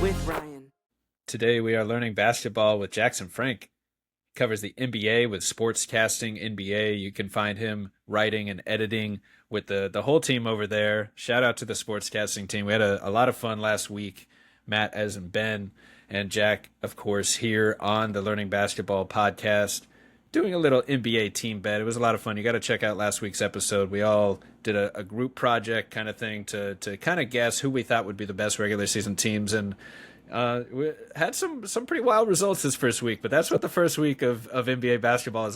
with Ryan. Today we are learning basketball with Jackson Frank. He covers the NBA with Sportscasting NBA. You can find him writing and editing with the whole team over there. Shout out to the Sportscasting team. We had a lot of fun last week. Matt, as in Ben, and Jack, of course, here on the Learning Basketball podcast, doing a little NBA team bet. It was a lot of fun. You got to check out last week's episode. We all did a group project kind of thing to kind of guess who we thought would be the best regular season teams, and we had some pretty wild results this first week. But that's what the first week of NBA basketball is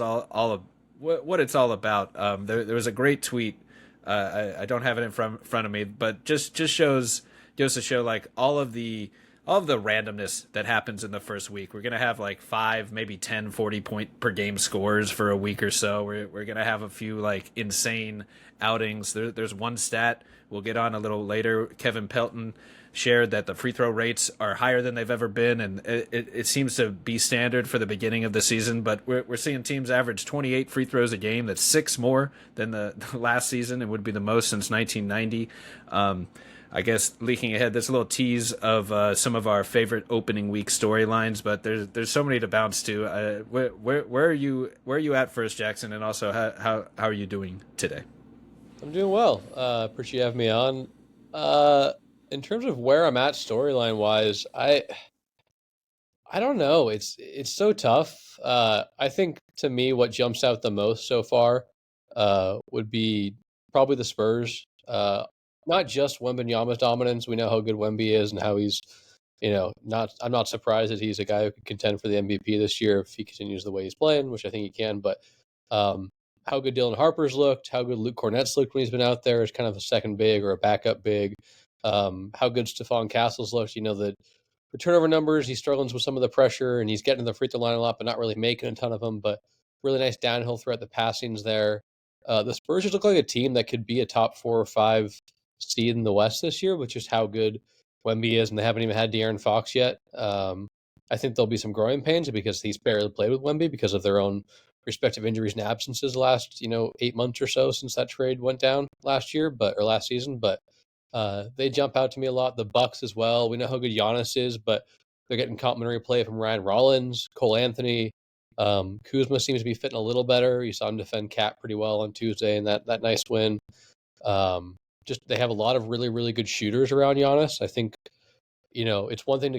what it's all about. There was a great tweet. I don't have it in front of me, but just goes to show like all of the randomness that happens in the first week. We're going to have like 5, maybe 10, 40 point per game scores for a week or so. We're going to have a few like insane outings. There's one stat we'll get on a little later. Kevin Pelton shared that the free throw rates are higher than they've ever been, and it seems to be standard for the beginning of the season, but we're seeing teams average 28 free throws a game. That's 6 more than the last season. It would be the most since 1990. I guess leaking ahead, there's a little tease of some of our favorite opening week storylines, but there's so many to bounce to. Where are you at first, Jackson, and also how are you doing today? I'm doing well. Appreciate you having me on. In terms of where I'm at storyline wise, I don't know. It's so tough. I think to me, what jumps out the most so far would be probably the Spurs. Not just Wembanyama's dominance. We know how good Wemby is and how he's, I'm not surprised that he's a guy who could contend for the MVP this year if he continues the way he's playing, which I think he can. But how good Dylan Harper's looked, how good Luke Cornett's looked when he's been out there as kind of a second big or a backup big. How good Stephon Castle's looked. The turnover numbers, he's struggling with some of the pressure and he's getting to the free throw line a lot, but not really making a ton of them. But really nice downhill threat. The passings there. The Spurs just look like a team that could be a top 4 or 5 seed in the West this year, with just how good Wemby is, and they haven't even had De'Aaron Fox yet. I think there'll be some growing pains because he's barely played with Wemby because of their own respective injuries and absences the last 8 months or so since that trade went down last season. But they jump out to me a lot. The Bucks as well. We know how good Giannis is, but they're getting complimentary play from Ryan Rollins, Cole Anthony. Kuzma seems to be fitting a little better. You saw him defend Cat pretty well on Tuesday in that nice win. Just they have a lot of really, really good shooters around Giannis. I think, it's one thing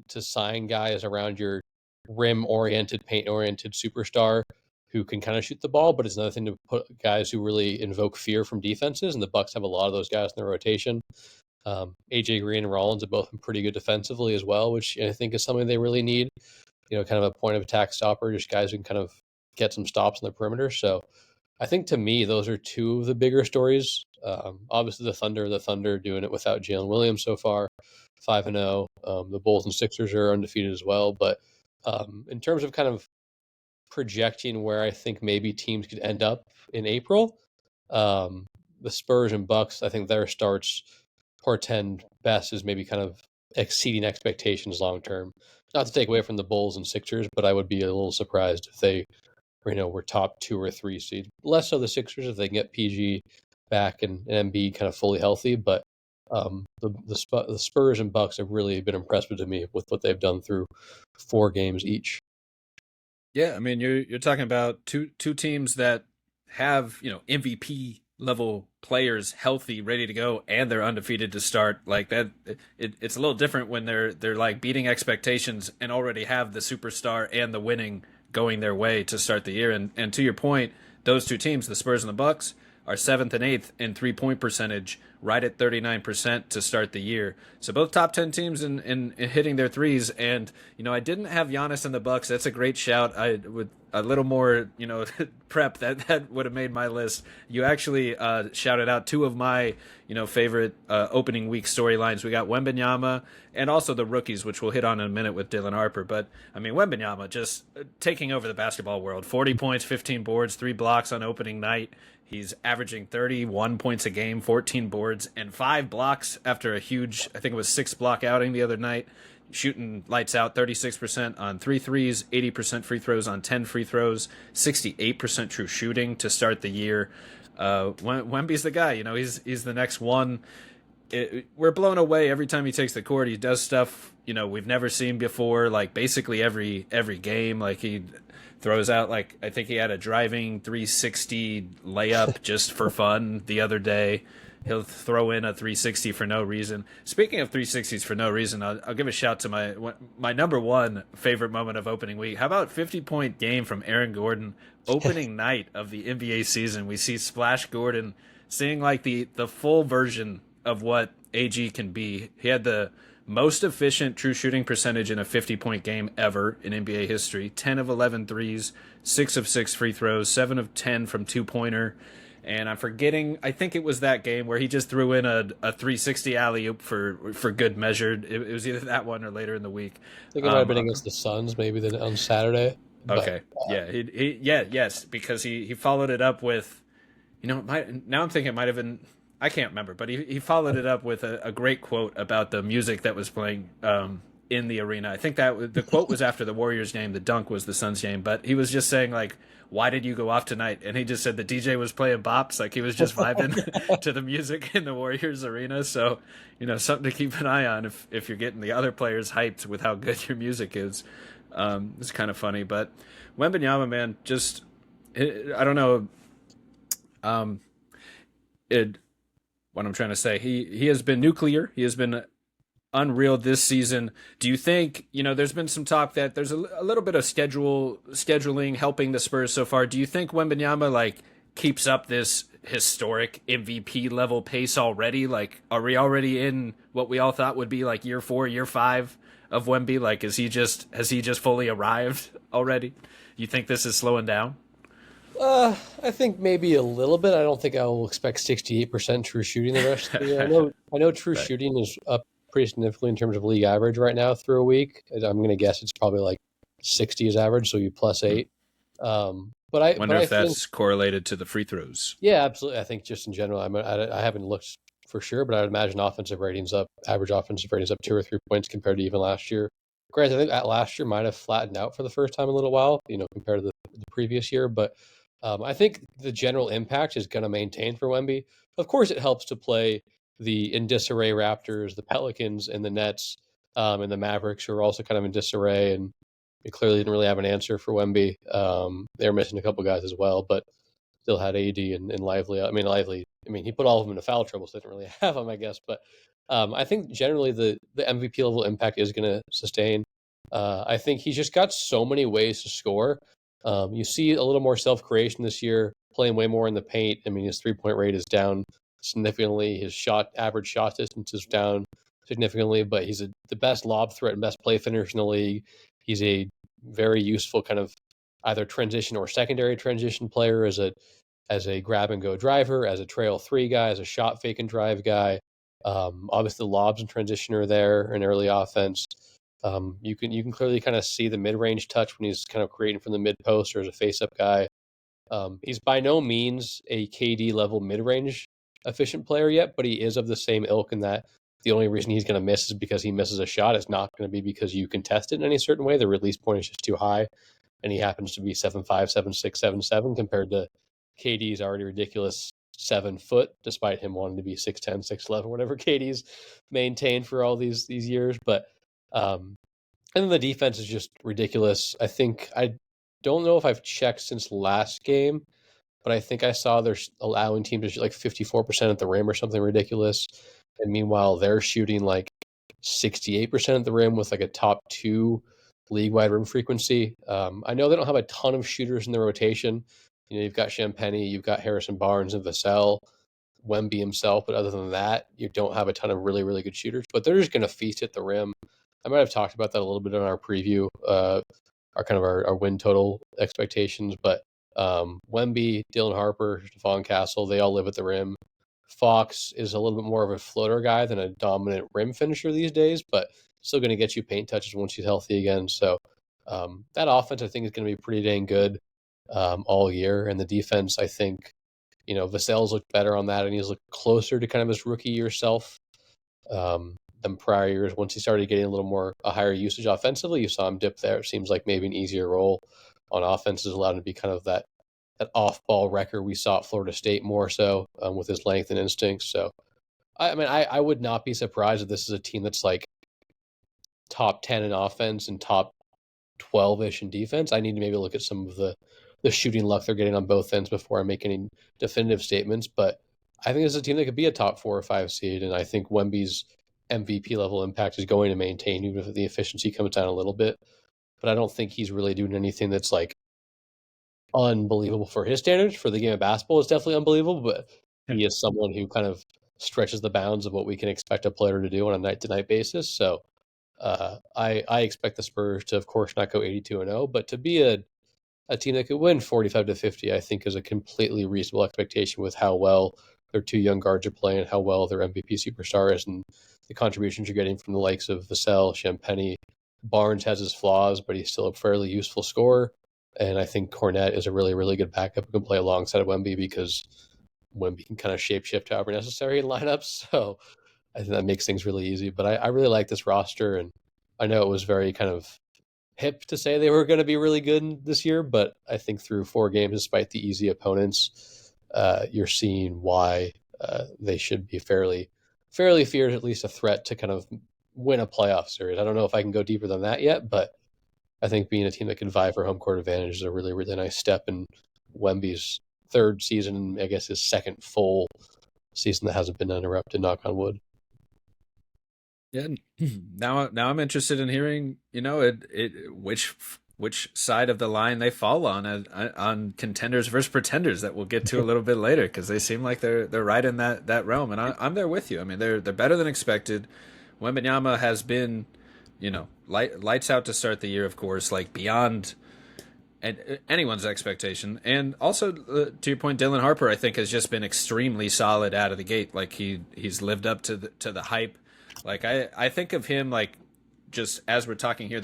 to sign guys around your rim-oriented, paint-oriented superstar who can kind of shoot the ball, but it's another thing to put guys who really invoke fear from defenses, and the Bucks have a lot of those guys in their rotation. AJ Green and Rollins have both been pretty good defensively as well, which I think is something they really need. Kind of a point of attack stopper, just guys who can kind of get some stops on the perimeter. So I think to me, those are two of the bigger stories. Obviously, the Thunder doing it without Jalen Williams so far, 5-0. The Bulls and Sixers are undefeated as well. But in terms of kind of projecting where I think maybe teams could end up in April, the Spurs and Bucks, I think their starts portend best as maybe kind of exceeding expectations long term. Not to take away from the Bulls and Sixers, but I would be a little surprised if they were top 2 or 3 seed. Less so the Sixers if they can get PG back and Embiid kind of fully healthy. But the Spurs and Bucks have really been impressive to me with what they've done through 4 games each. Yeah, I mean you're talking about two teams that have MVP level players healthy, ready to go, and they're undefeated to start. Like that, it's a little different when they're like beating expectations and already have the superstar and the winning going their way to start the year. And to your point, those two teams, the Spurs and the Bucks, are 7th and 8th in 3-point percentage, right at 39% to start the year. So both top 10 teams in hitting their threes. And, I didn't have Giannis in the Bucks. That's a great shout. I would a little more, prep that would have made my list. You actually shouted out 2 of my, favorite opening week storylines. We got Wembanyama and also the rookies, which we'll hit on in a minute with Dylan Harper. But I mean, Wembanyama just taking over the basketball world. 40 points, 15 boards, 3 blocks on opening night. He's averaging 31 points a game, 14 boards, and 5 blocks after a huge, I think it was 6 block outing the other night. Shooting lights out, 36% on 3 threes, 80% free throws on 10 free throws, 68% true shooting to start the year. Wemby's the guy, he's the next one. we're blown away every time he takes the court. He does stuff we've never seen before. Like basically every game, like he throws out like I think he had a driving 360 layup just for fun the other day. He'll throw in a 360 for no reason. Speaking of 360s for no reason, I'll give a shout to my number one favorite moment of opening week. How about 50-point game from Aaron Gordon opening night of the NBA season? We see Splash Gordon seeing like the full version of what AG can be. He had the most efficient true shooting percentage in a 50-point game ever in NBA history. 10 of 11 threes, 6 of 6 free throws, 7 of 10 from two-pointer. And I'm forgetting, I think it was that game where he just threw in a 360 alley-oop for good measure. It was either that one or later in the week. I think it might have been against the Suns, maybe on Saturday. Okay, yeah, yes, because he followed it up with, now I'm thinking it might have been, I can't remember, but he followed it up with a great quote about the music that was playing in the arena. I think that the quote was after the Warriors game, the dunk was the Suns game, but he was just saying like, why did you go off tonight? And he just said the DJ was playing bops, like he was just vibing to the music in the Warriors arena. So, something to keep an eye on if you're getting the other players hyped with how good your music is. It's kind of funny, but Wembanyama, man, just I don't know. What I'm trying to say, he has been nuclear. He has been unreal this season. Do you think, there's been some talk that there's a little bit of scheduling helping the Spurs so far. Do you think Wembanyama like keeps up this historic MVP level pace already? Like, are we already in what we all thought would be like year 4, year 5 of Wemby? Like, has he just fully arrived already? You think this is slowing down? I think maybe a little bit. I don't think I will expect 68% true shooting the rest of the year. I know true Right. shooting is up pretty significantly in terms of league average right now through a week. I'm going to guess it's probably like 60 is average, so you plus 8. But Wonder I if think, that's correlated to the free throws. yeah, absolutely. I think just in general, I haven't looked for sure, but I would imagine average offensive ratings up 2 or 3 points compared to even last year. Granted, I think that last year might have flattened out for the first time in a little while, compared to the previous year, but I think the general impact is going to maintain for Wemby. Of course, it helps to play the in disarray Raptors, the Pelicans, and the Nets, and the Mavericks, who are also kind of in disarray, and they clearly didn't really have an answer for Wemby. They're missing a couple guys as well, but still had AD and Lively. Lively. He put all of them into foul trouble, so they didn't really have them, I guess. But I think generally the MVP level impact is going to sustain. I think he's just got so many ways to score. You see a little more self-creation this year, playing way more in the paint. His three-point rate is down significantly. His average shot distance is down significantly, but he's the best lob threat and best play finisher in the league. He's a very useful kind of either transition or secondary transition player as a grab-and-go driver, as a trail 3 guy, as a shot fake and drive guy. Obviously, the lobs and transition are there in early offense. You can clearly kind of see the mid-range touch when he's kind of creating from the mid-post or as a face-up guy. He's by no means a KD level mid-range efficient player yet, but he is of the same ilk in that the only reason he's going to miss is because he misses a shot. It's not going to be because you contest it in any certain way. The release point is just too high, and he happens to be 7'5", 7'6", 7'7", compared to KD's already ridiculous 7 foot, despite him wanting to be 6'10", 6'11", whatever KD's maintained for all these years. But and then the defense is just ridiculous. I don't know if I've checked since last game, but I think I saw they're allowing teams to shoot like 54% at the rim or something ridiculous. And meanwhile, they're shooting like 68% at the rim with like a top 2 league-wide rim frequency. I know they don't have a ton of shooters in the rotation. You've got Champagny, you've got Harrison Barnes and Vassell, Wemby himself, but other than that, you don't have a ton of really, really good shooters. But they're just going to feast at the rim. I might have talked about that a little bit in our preview, our win total expectations. But Wemby, Dylan Harper, Stephon Castle, they all live at the rim. Fox is a little bit more of a floater guy than a dominant rim finisher these days, but still going to get you paint touches once he's healthy again. So that offense, I think, is going to be pretty dang good all year. And the defense, I think, Vassell's looked better on that, and he's looked closer to kind of his rookie year self than prior years. Once he started getting a higher usage offensively, you saw him dip there. It seems like maybe an easier role on offense has allowed him to be kind of that off-ball wrecker we saw at Florida State more so with his length and instincts. So I mean, I would not be surprised if this is a team that's like top 10 in offense and top 12-ish in defense. I need to maybe look at some of the shooting luck they're getting on both ends before I make any definitive statements. But I think this is a team that could be a top 4 or 5 seed, and I think Wemby's MVP level impact is going to maintain, even if the efficiency comes down a little bit. But I don't think he's really doing anything that's like unbelievable for his standards. For the game of basketball, it's definitely unbelievable, but he is someone who kind of stretches the bounds of what we can expect a player to do on a night to night basis. So I expect the Spurs to, of course, not go 82-0, but to be a team that could win 45-50, I think is a completely reasonable expectation with how well their two young guards are playing, how well their MVP superstar is, and the contributions you're getting from the likes of Vassell, Champagny. Barnes has his flaws, but he's still a fairly useful scorer. And I think Cornette is a really, really good backup who can play alongside of Wemby because Wemby can kind of shapeshift however necessary in lineups. So I think that makes things really easy. But I really like this roster, and I know it was very kind of hip to say they were going to be really good this year, but I think through 4 games, despite the easy opponents, you're seeing why they should be fairly feared, at least a threat to kind of win a playoff series. I don't know if I can go deeper than that yet, but I think being a team that can vie for home court advantage is a really, really nice step in Wemby's third season, I guess his second full season that hasn't been uninterrupted, knock on wood. Yeah. Now I'm interested in hearing, which side of the line they fall on contenders versus pretenders that we'll get to a little bit later, because they seem like they're right in that realm, and I'm there with you. I mean, they're better than expected. Wembanyama has been, lights out to start the year, of course, like beyond anyone's expectation. And also, to your point, Dylan Harper, I think, has just been extremely solid out of the gate. Like he's lived up to the hype. Like I think of him like, just as we're talking here,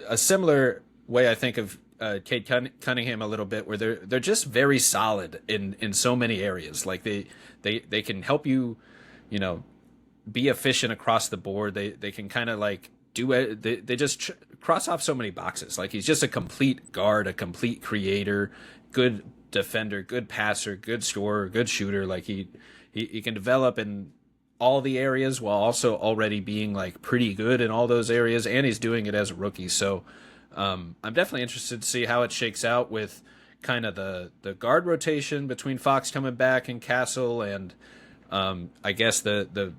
a similar way I think of Cade Cunningham a little bit, where they're just very solid in so many areas. Like they can help you, be efficient across the board. They can kind of like do it. They just cross off so many boxes. Like he's just a complete guard, a complete creator, good defender, good passer, good scorer, good shooter. Like he can develop in all the areas while also already being like pretty good in all those areas, and he's doing it as a rookie. So I'm definitely interested to see how it shakes out with kind of the guard rotation between Fox coming back and Castle, and I guess the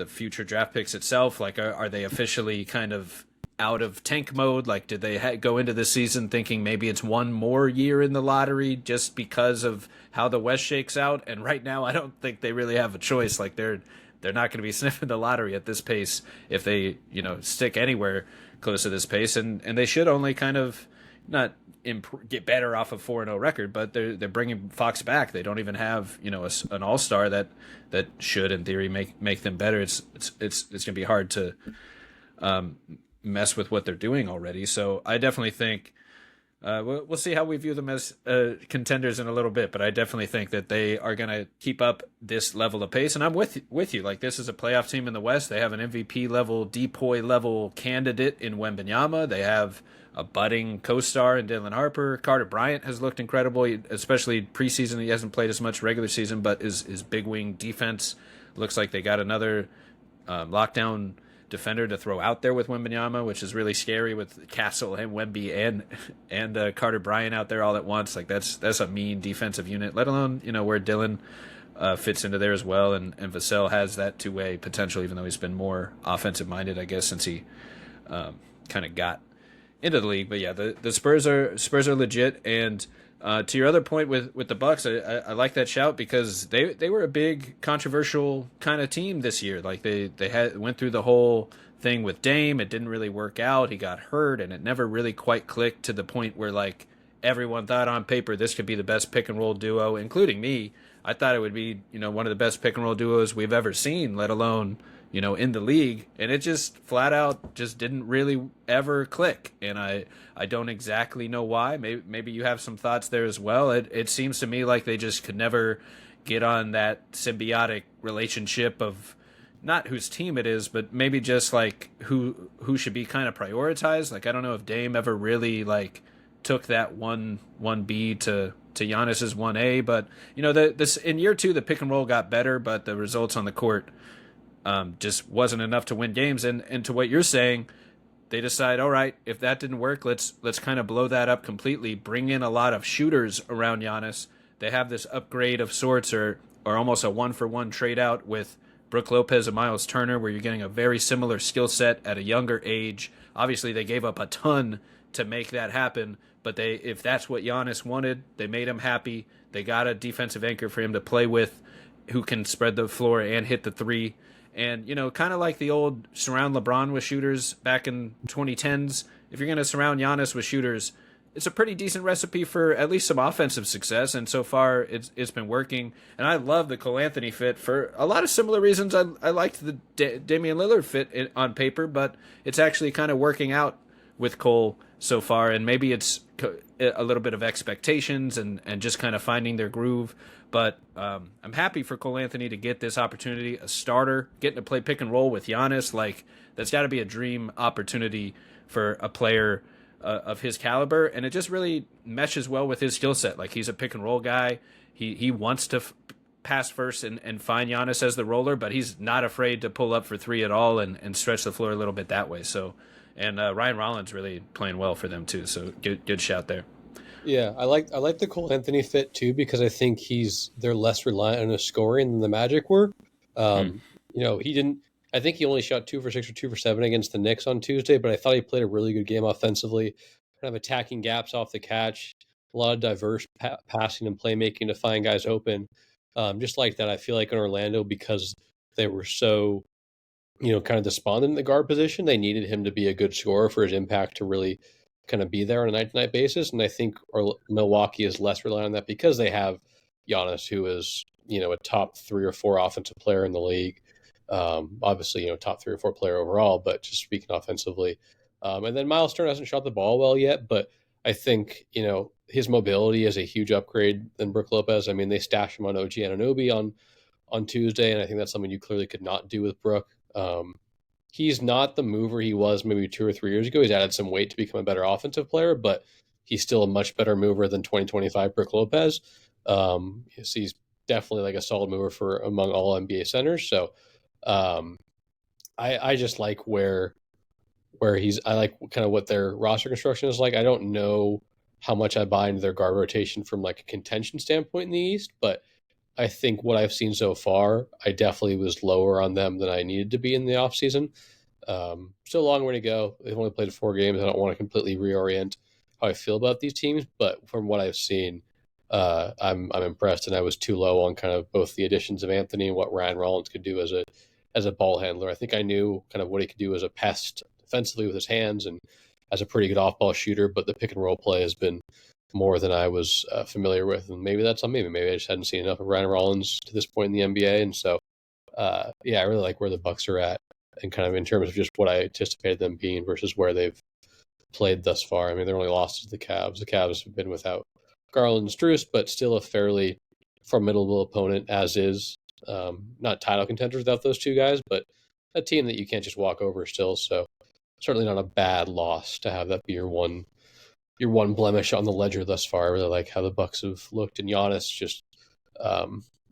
future draft picks itself. Like, are they officially kind of out of tank mode? Like, did they go into the season thinking maybe it's one more year in the lottery just because of how the West shakes out? And right now, I don't think they really have a choice. Like, they're not going to be sniffing the lottery at this pace if they, stick anywhere close to this pace. And they should only kind of not get better off a 4-0 record, but they're bringing Fox back. They don't even have, an all-star that should, in theory, make them better. It's going to be hard to mess with what they're doing already. So I definitely think we'll see how we view them as contenders in a little bit, but I definitely think that they are going to keep up this level of pace. And I'm with you. Like, this is a playoff team in the West. They have an MVP level, DPOY level candidate in Wembanyama. They have a budding co-star in Dylan Harper. Carter Bryant has looked incredible, especially preseason. He hasn't played as much regular season, but his big wing defense looks like they got another lockdown defender to throw out there with Wembanyama, which is really scary with Castle and Wemby and Carter Bryant out there all at once. Like that's a mean defensive unit, let alone, where Dylan fits into there as well. And Vassell has that two-way potential, even though he's been more offensive minded, I guess, since he kind of got into the league. But yeah, the Spurs are legit. And to your other point with the Bucks, I like that shout, because they were a big controversial kind of team this year. Like they went through the whole thing with Dame. It didn't really work out. He got hurt, and it never really quite clicked to the point where like everyone thought on paper this could be the best pick and roll duo, including me. I thought it would be one of the best pick and roll duos we've ever seen, let alone in the league, and it just flat out just didn't really ever click. And I don't exactly know why. Maybe you have some thoughts there as well. It seems to me like they just could never get on that symbiotic relationship of not whose team it is, but maybe just like who should be kind of prioritized. Like, I don't know if Dame ever really like took that one B to to Giannis's 1A. But this in year 2, the pick and roll got better, but the results on the court just wasn't enough to win games. And to what you're saying, they decide, all right, if that didn't work, let's kind of blow that up completely. Bring in a lot of shooters around Giannis. They have this upgrade of sorts, or almost a 1-for-1 trade out with Brook Lopez and Miles Turner, where you're getting a very similar skill set at a younger age. Obviously, they gave up a ton to make that happen, but if that's what Giannis wanted, they made him happy. They got a defensive anchor for him to play with, who can spread the floor and hit the three. And, kind of like the old surround LeBron with shooters back in 2010s, if you're going to surround Giannis with shooters, it's a pretty decent recipe for at least some offensive success. And so far, it's been working. And I love the Cole Anthony fit for a lot of similar reasons. I liked the Damian Lillard fit on paper, but it's actually kind of working out with Cole so far. And maybe it's a little bit of expectations and just kind of finding their groove. But I'm happy for Cole Anthony to get this opportunity, a starter, getting to play pick and roll with Giannis. Like, that's got to be a dream opportunity for a player of his caliber. And it just really meshes well with his skill set. Like, he's a pick and roll guy. He wants to pass first and find Giannis as the roller, but he's not afraid to pull up for three at all and stretch the floor a little bit that way. So, and Ryan Rollins really playing well for them too. So good shout there. Yeah, I like the Cole Anthony fit too, because I think they're less reliant on his scoring than the Magic were. He didn't. I think he only shot 2 for 6 or 2 for 7 against the Knicks on Tuesday, but I thought he played a really good game offensively, kind of attacking gaps off the catch, a lot of diverse passing and playmaking to find guys open. Just like that, I feel like in Orlando, because they were so, kind of despondent in the guard position, they needed him to be a good scorer for his impact to really kind of be there on a night-to-night basis. And I think Milwaukee is less reliant on that because they have Giannis, who is, a top 3 or 4 offensive player in the league. Obviously, top 3 or 4 player overall, but just speaking offensively. And then Miles Turner hasn't shot the ball well yet, but I think, his mobility is a huge upgrade than Brook Lopez. I mean, they stashed him on OG Anunoby on Tuesday, and I think that's something you clearly could not do with Brook. He's not the mover he was maybe 2 or 3 years ago. He's added some weight to become a better offensive player, but he's still a much better mover than 2025 Brook Lopez. He's definitely like a solid mover for among all NBA centers. So I just like where I like kind of what their roster construction is like. I don't know how much I buy into their guard rotation from like a contention standpoint in the East, but I think what I've seen so far, I definitely was lower on them than I needed to be in the offseason. Still a long way to go. They've only played 4 games. I don't want to completely reorient how I feel about these teams, but from what I've seen, I'm impressed, and I was too low on kind of both the additions of Anthony and what Ryan Rollins could do as a ball handler. I think I knew kind of what he could do as a pest defensively with his hands and as a pretty good off-ball shooter, but the pick and roll play has been more than I was familiar with, and maybe that's on me. Maybe I just hadn't seen enough of Ryan Rollins to this point in the NBA, and so I really like where the Bucks are at, and kind of in terms of just what I anticipated them being versus where they've played thus far. I mean, they're only lost to the Cavs. The Cavs have been without Garland and Strus, but still a fairly formidable opponent as is. Not title contenders without those two guys, but a team that you can't just walk over still. So certainly not a bad loss to have that be your one blemish on the ledger thus far. I really like how the Bucks have looked, and Giannis just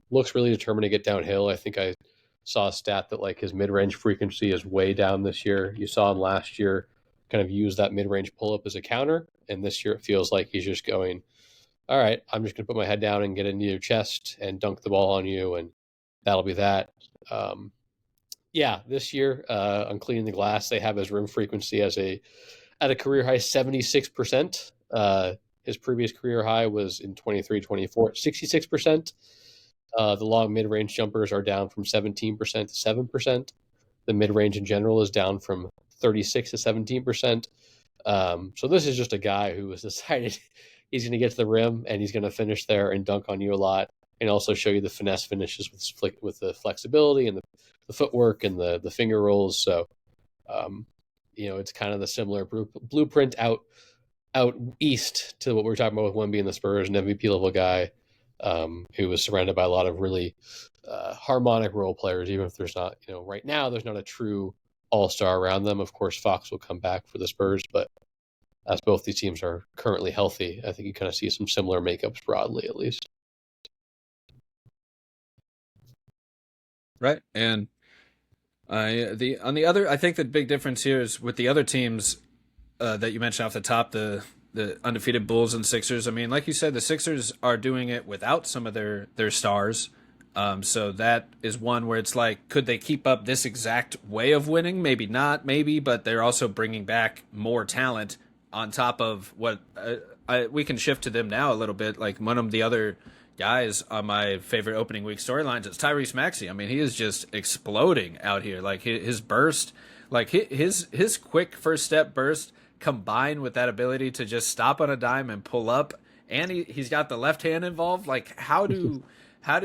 looks really determined to get downhill. I think I saw a stat that like his mid-range frequency is way down this year. You saw him last year kind of use that mid-range pull-up as a counter, and this year it feels like he's just going, all right, I'm just going to put my head down and get into your chest and dunk the ball on you, and that'll be that. This year on Cleaning the Glass, they have his rim frequency at a career high 76%. His previous career high was in 23-24 at 66%. The long mid-range jumpers are down from 17% to 7%. The mid-range in general is down from 36 to 17%. So this is just a guy who has decided he's going to get to the rim and he's going to finish there and dunk on you a lot, and also show you the finesse finishes with the flexibility and the footwork and the finger rolls. So, it's kind of the similar blueprint out east to what we were talking about with Wemby and the Spurs, an MVP level guy who was surrounded by a lot of really harmonic role players, even if there's not, right now there's not a true all-star around them. Of course, Fox will come back for the Spurs, but as both these teams are currently healthy, I think you kind of see some similar makeups broadly, at least. Right. And on the other, I think the big difference here is with the other teams that you mentioned off the top, the undefeated Bulls and Sixers. I mean, like you said, the Sixers are doing it without some of their stars. So that is one where it's like, could they keep up this exact way of winning? Maybe not, maybe, but they're also bringing back more talent on top of what we can shift to them now a little bit. Like one of the other guys on my favorite opening week storylines is Tyrese Maxey. I mean, he is just exploding out here. Like his burst, like his quick first step burst combined with that ability to just stop on a dime and pull up, and he's got the left hand involved. Like how do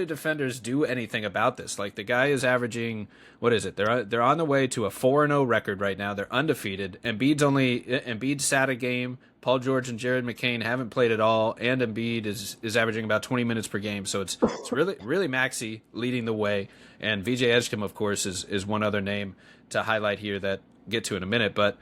defenders do anything about this? Like the guy is averaging, what is it? They're on the way to a 4-0 record right now. They're undefeated. Embiid sat a game. Paul George and Jared McCain haven't played at all, and Embiid is averaging about 20 minutes per game. So it's really Maxey leading the way, and VJ Edgecombe, of course, is one other name to highlight here that get to in a minute, but.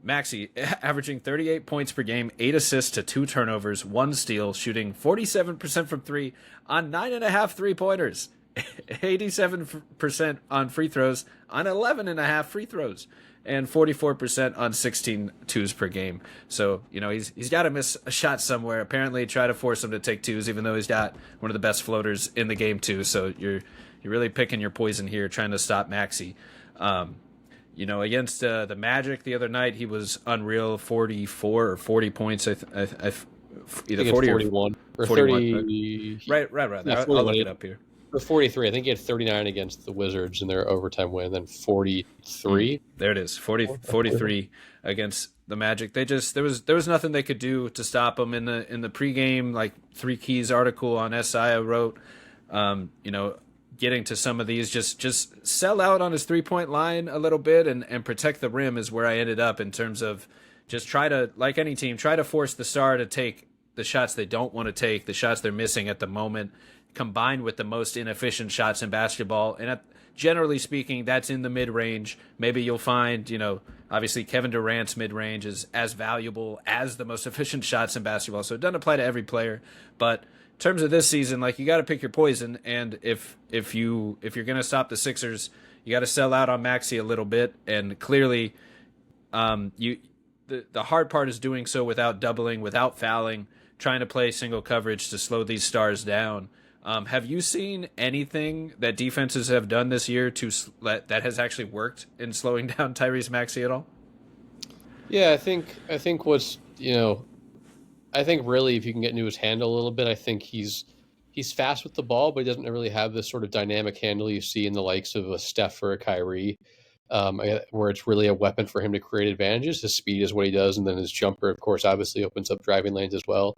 Maxey averaging 38 points per game, 8 assists to 2 turnovers, 1 steal, shooting 47% from 3 on 9.5 3-pointers, 87% on free throws on 11.5 free throws, and 44% on 16 twos per game. So, he's got to miss a shot somewhere. Apparently try to force him to take twos, even though he's got one of the best floaters in the game too. So you're really picking your poison here, trying to stop Maxey. Against the Magic the other night, he was unreal, 44 or 40 points. Either 40 or 41 or 41. 30. Right. Yeah, I'll look it up here. Or 43. I think he had 39 against the Wizards in their overtime win, and then 43. There it is, 43 against the Magic. There was nothing they could do to stop him in the pregame, like, Three Keys article on SI I wrote. Getting to some of these, just sell out on his 3-point line a little bit and protect the rim is where I ended up in terms of just try to, like any team, try to force the star to take the shots they don't want to take, the shots they're missing at the moment, combined with the most inefficient shots in basketball. And generally speaking, that's in the mid-range. Maybe you'll find, obviously Kevin Durant's mid-range is as valuable as the most efficient shots in basketball. So it doesn't apply to every player, but in terms of this season, like, you got to pick your poison, and if you're going to stop the Sixers, you got to sell out on Maxey a little bit, and clearly, the hard part is doing so without doubling, without fouling, trying to play single coverage to slow these stars down. Have you seen anything that defenses have done this year that has actually worked in slowing down Tyrese Maxey at all? Yeah, I think what's I think really if you can get into his handle a little bit, I think he's fast with the ball, but he doesn't really have this sort of dynamic handle you see in the likes of a Steph or a Kyrie, where it's really a weapon for him to create advantages. His speed is what he does, and then his jumper, of course, obviously opens up driving lanes as well.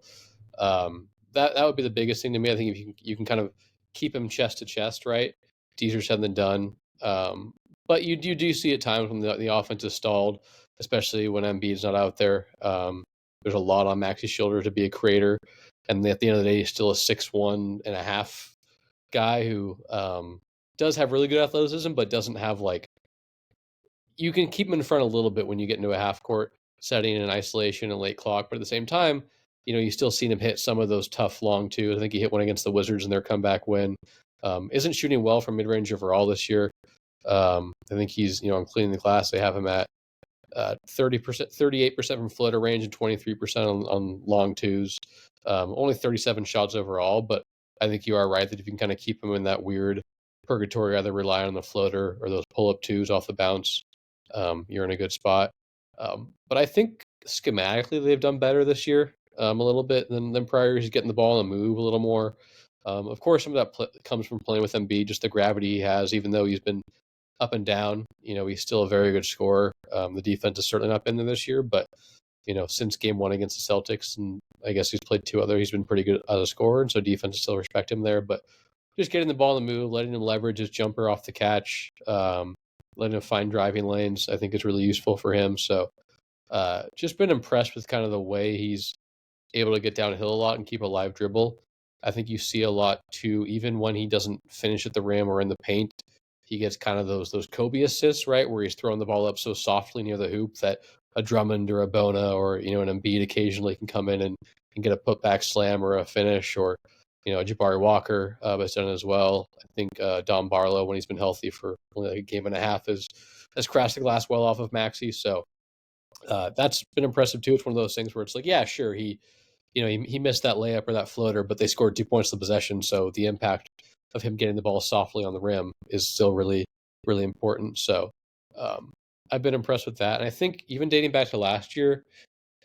That would be the biggest thing to me. I think if you can kind of keep him chest to chest, right? It's easier said than done. But you do see at times when the offense is stalled, especially when Embiid's not out there. There's a lot on Maxey's shoulder to be a creator, and at the end of the day, he's still a 6'1.5" guy who does have really good athleticism, but doesn't have, like, you can keep him in front a little bit when you get into a half court setting in isolation and late clock, but at the same time, you still seen him hit some of those tough long twos. I think he hit one against the Wizards in their comeback win. Isn't shooting well from mid range overall this year. I think he's on Cleaning the Glass. They have him at 30%, 38% from floater range and 23% on long twos. Only 37 shots overall, but I think you are right that if you can kind of keep him in that weird purgatory, either rely on the floater or those pull-up twos off the bounce, you're in a good spot. But I think schematically they've done better this year, a little bit than prior. He's getting the ball and move a little more. Of course, some of that comes from playing with Embiid, just the gravity he has, even though he's been up and down. He's still a very good scorer. The defense has certainly not been there this year, but since game 1 against the Celtics, and I guess he's played 2 other, he's been pretty good as a scorer, and so defense still respect him there. But just getting the ball in the move, letting him leverage his jumper off the catch, letting him find driving lanes, I think is really useful for him. So just been impressed with kind of the way he's able to get downhill a lot and keep a live dribble. I think you see a lot too, even when he doesn't finish at the rim or in the paint. he gets kind of those Kobe assists, right, where he's throwing the ball up so softly near the hoop that a Drummond or a Bona or an Embiid occasionally can come in and get a putback slam or a finish, or Jabari Walker has done it as well. I think Don Barlow, when he's been healthy for only like a game and a half, has crashed the glass well off of Maxey. So that's been impressive too. It's one of those things where it's like, yeah, sure, he missed that layup or that floater, but they scored 2 points of possession. So the impact of him getting the ball softly on the rim is still really, really important. So I've been impressed with that. And I think even dating back to last year,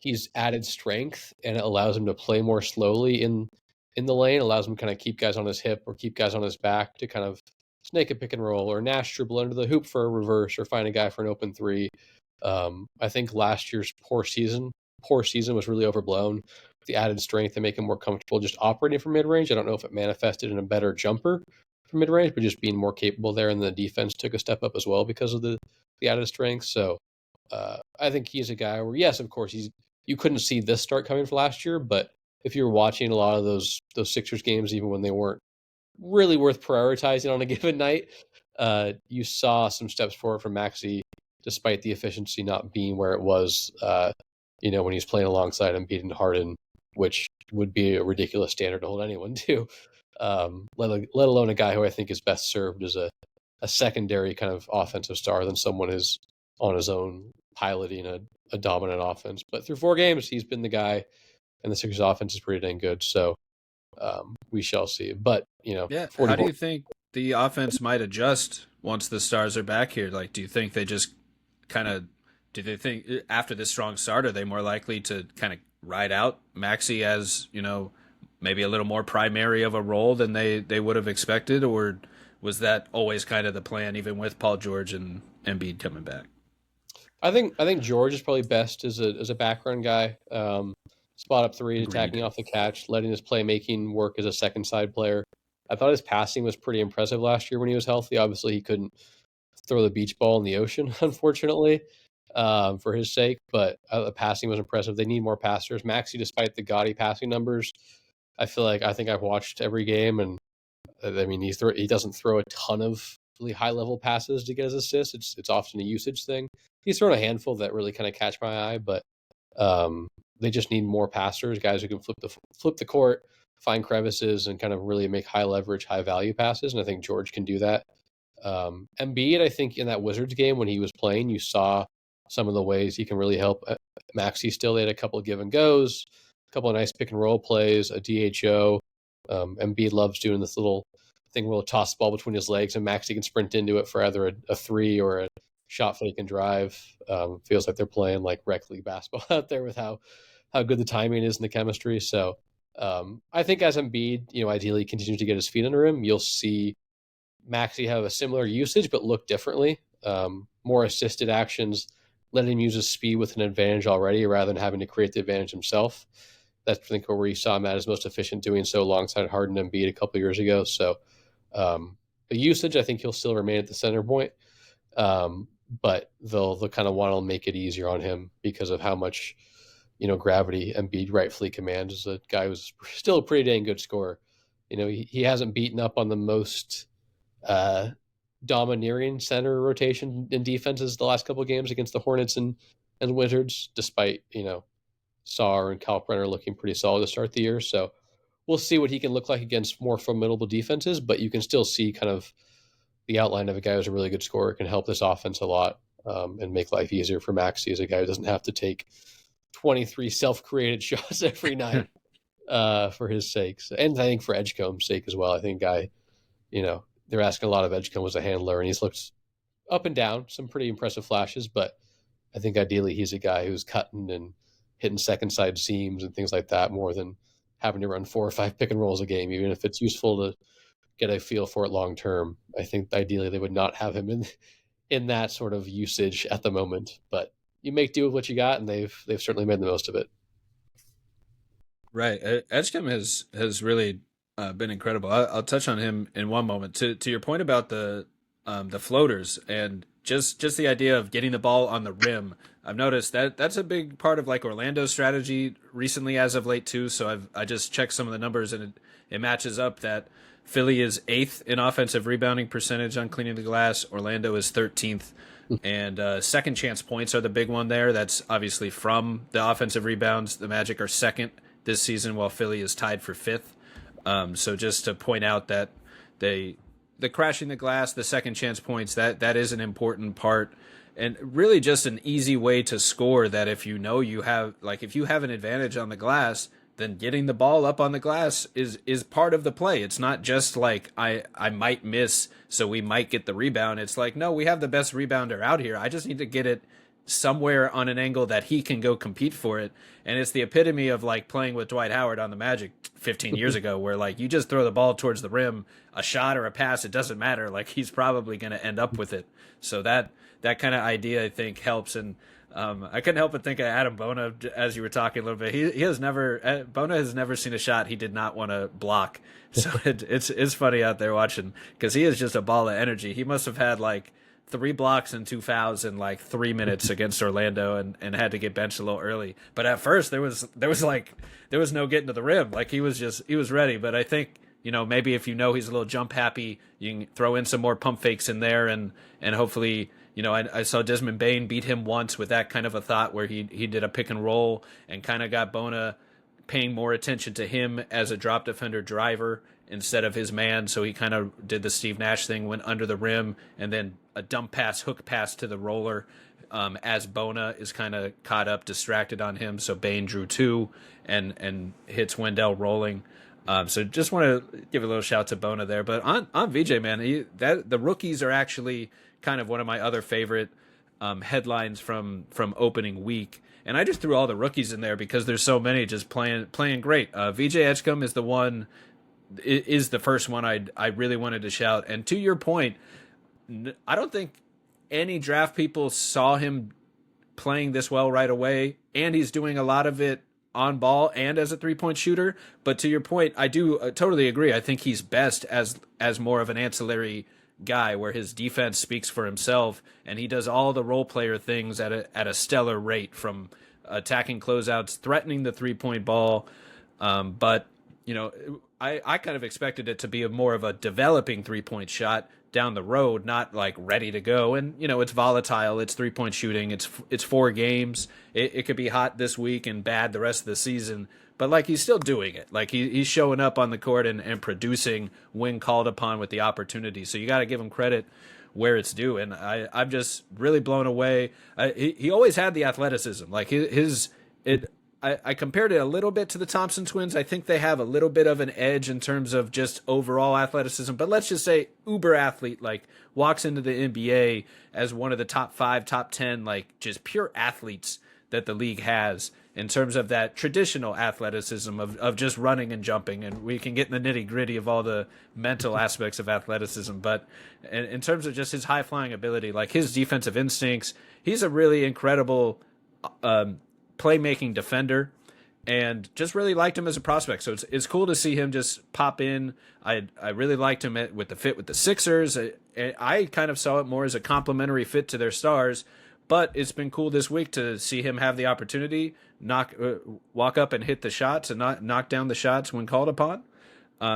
he's added strength, and it allows him to play more slowly in the lane, allows him to kind of keep guys on his hip or keep guys on his back to kind of snake a pick and roll or Nash dribble under the hoop for a reverse or find a guy for an open three. I think last year's poor season was really overblown. The added strength to make him more comfortable just operating from mid range. I don't know if it manifested in a better jumper from mid range, but just being more capable there, and the defense took a step up as well because of the added strength. So I think he's a guy where, yes, of course, you couldn't see this start coming for last year, but if you were watching a lot of those Sixers games, even when they weren't really worth prioritizing on a given night, you saw some steps forward from Maxey, despite the efficiency not being where it was, when he's playing alongside Embiid and Harden, which would be a ridiculous standard to hold anyone to, let alone a guy who I think is best served as a secondary kind of offensive star than someone who's on his own piloting a dominant offense. But through 4 games, he's been the guy, and the Sixers offense is pretty dang good. So we shall see. But, Yeah. How do you think the offense might adjust once the stars are back here? Like, do you think they just do they think after this strong start, are they more likely to kind of ride out Maxey as, maybe a little more primary of a role than they would have expected? Or was that always kind of the plan, even with Paul George and Embiid coming back? I think George is probably best as a background guy. Spot up three, Agreed. attacking off the catch, letting his playmaking work as a second side player. I thought his passing was pretty impressive last year when he was healthy. Obviously, he couldn't throw the beach ball in the ocean, unfortunately, for his sake. But the passing was impressive. They need more passers. Maxey, despite the gaudy passing numbers, I think I've watched every game, and I mean he doesn't throw a ton of really high level passes to get his assists. It's often a usage thing. He's thrown a handful that really kind of catch my eye, but they just need more passers, guys who can flip the court, find crevices, and kind of really make high leverage, high value passes. And I think George can do that. Embiid, I think in that Wizards game when he was playing, you saw some of the ways he can really help Maxey. Still, they had a couple of give and goes, a couple of nice pick and roll plays, a DHO. Embiid loves doing this little thing where he'll toss the ball between his legs, and Maxey can sprint into it for either a three or a shot fake and drive. Feels like they're playing like rec league basketball out there with how good the timing is and the chemistry. So I think as Embiid, ideally continues to get his feet under him, you'll see Maxey have a similar usage but look differently. More assisted actions, letting him use his speed with an advantage already rather than having to create the advantage himself. That's, I think, where you saw him at his most efficient doing so alongside Harden and Embiid a couple years ago. So the usage, I think he'll still remain at the center point. But they'll kind of want to make it easier on him because of how much, gravity Embiid rightfully commands as a guy who's still a pretty dang good scorer. He hasn't beaten up on the most domineering center rotation in defenses the last couple of games against the Hornets and Wizards, despite, Sarr and Kalkbrenner looking pretty solid to start the year. So we'll see what he can look like against more formidable defenses, but you can still see kind of the outline of a guy who's a really good scorer, can help this offense a lot and make life easier for Maxey as a guy who doesn't have to take 23 self-created shots every night for his sake. And I think for Edgecombe's sake as well. I think they're asking a lot of Edgecombe as a handler, and he's looked up and down, some pretty impressive flashes, but I think ideally he's a guy who's cutting and hitting second side seams and things like that more than having to run 4 or 5 pick and rolls a game, even if it's useful to get a feel for it long term. I think ideally they would not have him in that sort of usage at the moment, but you make do with what you got, and they've certainly made the most of it. Right. Edgecombe has really been incredible. I'll touch on him in one moment. To your point about the floaters and just the idea of getting the ball on the rim. I've noticed that that's a big part of like Orlando's strategy recently as of late too. So I just checked some of the numbers and it matches up that Philly is 8th in offensive rebounding percentage on cleaning the glass. Orlando is 13th. And second chance points are the big one there. That's obviously from the offensive rebounds. The Magic are second this season, while Philly is tied for 5th. So just to point out that the crashing the glass, the second chance points, that is an important part, and really just an easy way to score. That if you know you have, like, if you have an advantage on the glass, then getting the ball up on the glass is part of the play. It's not just like I might miss, so we might get the rebound. It's like, no, we have the best rebounder out here. I just need to get it somewhere on an angle that he can go compete for it. And it's the epitome of like playing with Dwight Howard on the Magic 15 years ago, where like you just throw the ball towards the rim, a shot or a pass, it doesn't matter. Like he's probably going to end up with it. So that kind of idea, I think, helps. And I couldn't help but think of Adam Bona as you were talking a little bit. He has never, Bona has never seen a shot he did not want to block. So it's funny out there watching, because he is just a ball of energy. He must have had like 3 blocks and 2 fouls in like 3 minutes against Orlando, and had to get benched a little early. But at first there was no getting to the rim. Like he was ready. But I think, maybe if he's a little jump happy, you can throw in some more pump fakes in there, and hopefully, I saw Desmond Bane beat him once with that kind of a thought, where he did a pick and roll and kind of got Bona paying more attention to him as a drop defender driver instead of his man. So he kind of did the Steve Nash thing, went under the rim, and then a dump pass, hook pass to the roller, as Bona is kind of caught up, distracted on him. So Bane drew 2 and hits Wendell rolling. So just want to give a little shout to Bona there. But on VJ, man, the rookies are actually kind of one of my other favorite headlines from opening week. And I just threw all the rookies in there because there's so many just playing great. VJ Edgecombe is the first one I really wanted to shout. And to your point, I don't think any draft people saw him playing this well right away, and he's doing a lot of it on ball and as a 3-point shooter. But to your point, I do totally agree. I think he's best as more of an ancillary guy, where his defense speaks for himself, and he does all the role player things at a stellar rate, from attacking closeouts, threatening the 3-point ball. But I kind of expected it to be more of a developing 3-point shot down the road, not like ready to go. And it's volatile. It's 3-point shooting. It's 4 games. It could be hot this week and bad the rest of the season. But like he's still doing it. Like he's showing up on the court and producing when called upon with the opportunity. So you got to give him credit where it's due. And I'm just really blown away. He always had the athleticism. Like I compared it a little bit to the Thompson twins. I think they have a little bit of an edge in terms of just overall athleticism. But let's just say uber athlete, like walks into the NBA as one of the top 5, top 10, like just pure athletes that the league has, in terms of that traditional athleticism of just running and jumping. And we can get in the nitty gritty of all the mental aspects of athleticism. But in terms of just his high flying ability, like his defensive instincts, he's a really incredible playmaking defender, and just really liked him as a prospect. So it's cool to see him just pop in. I really liked him with the fit with the Sixers. I kind of saw it more as a complementary fit to their stars, but it's been cool this week to see him have the opportunity, walk up and hit the shots and not knock down the shots when called upon.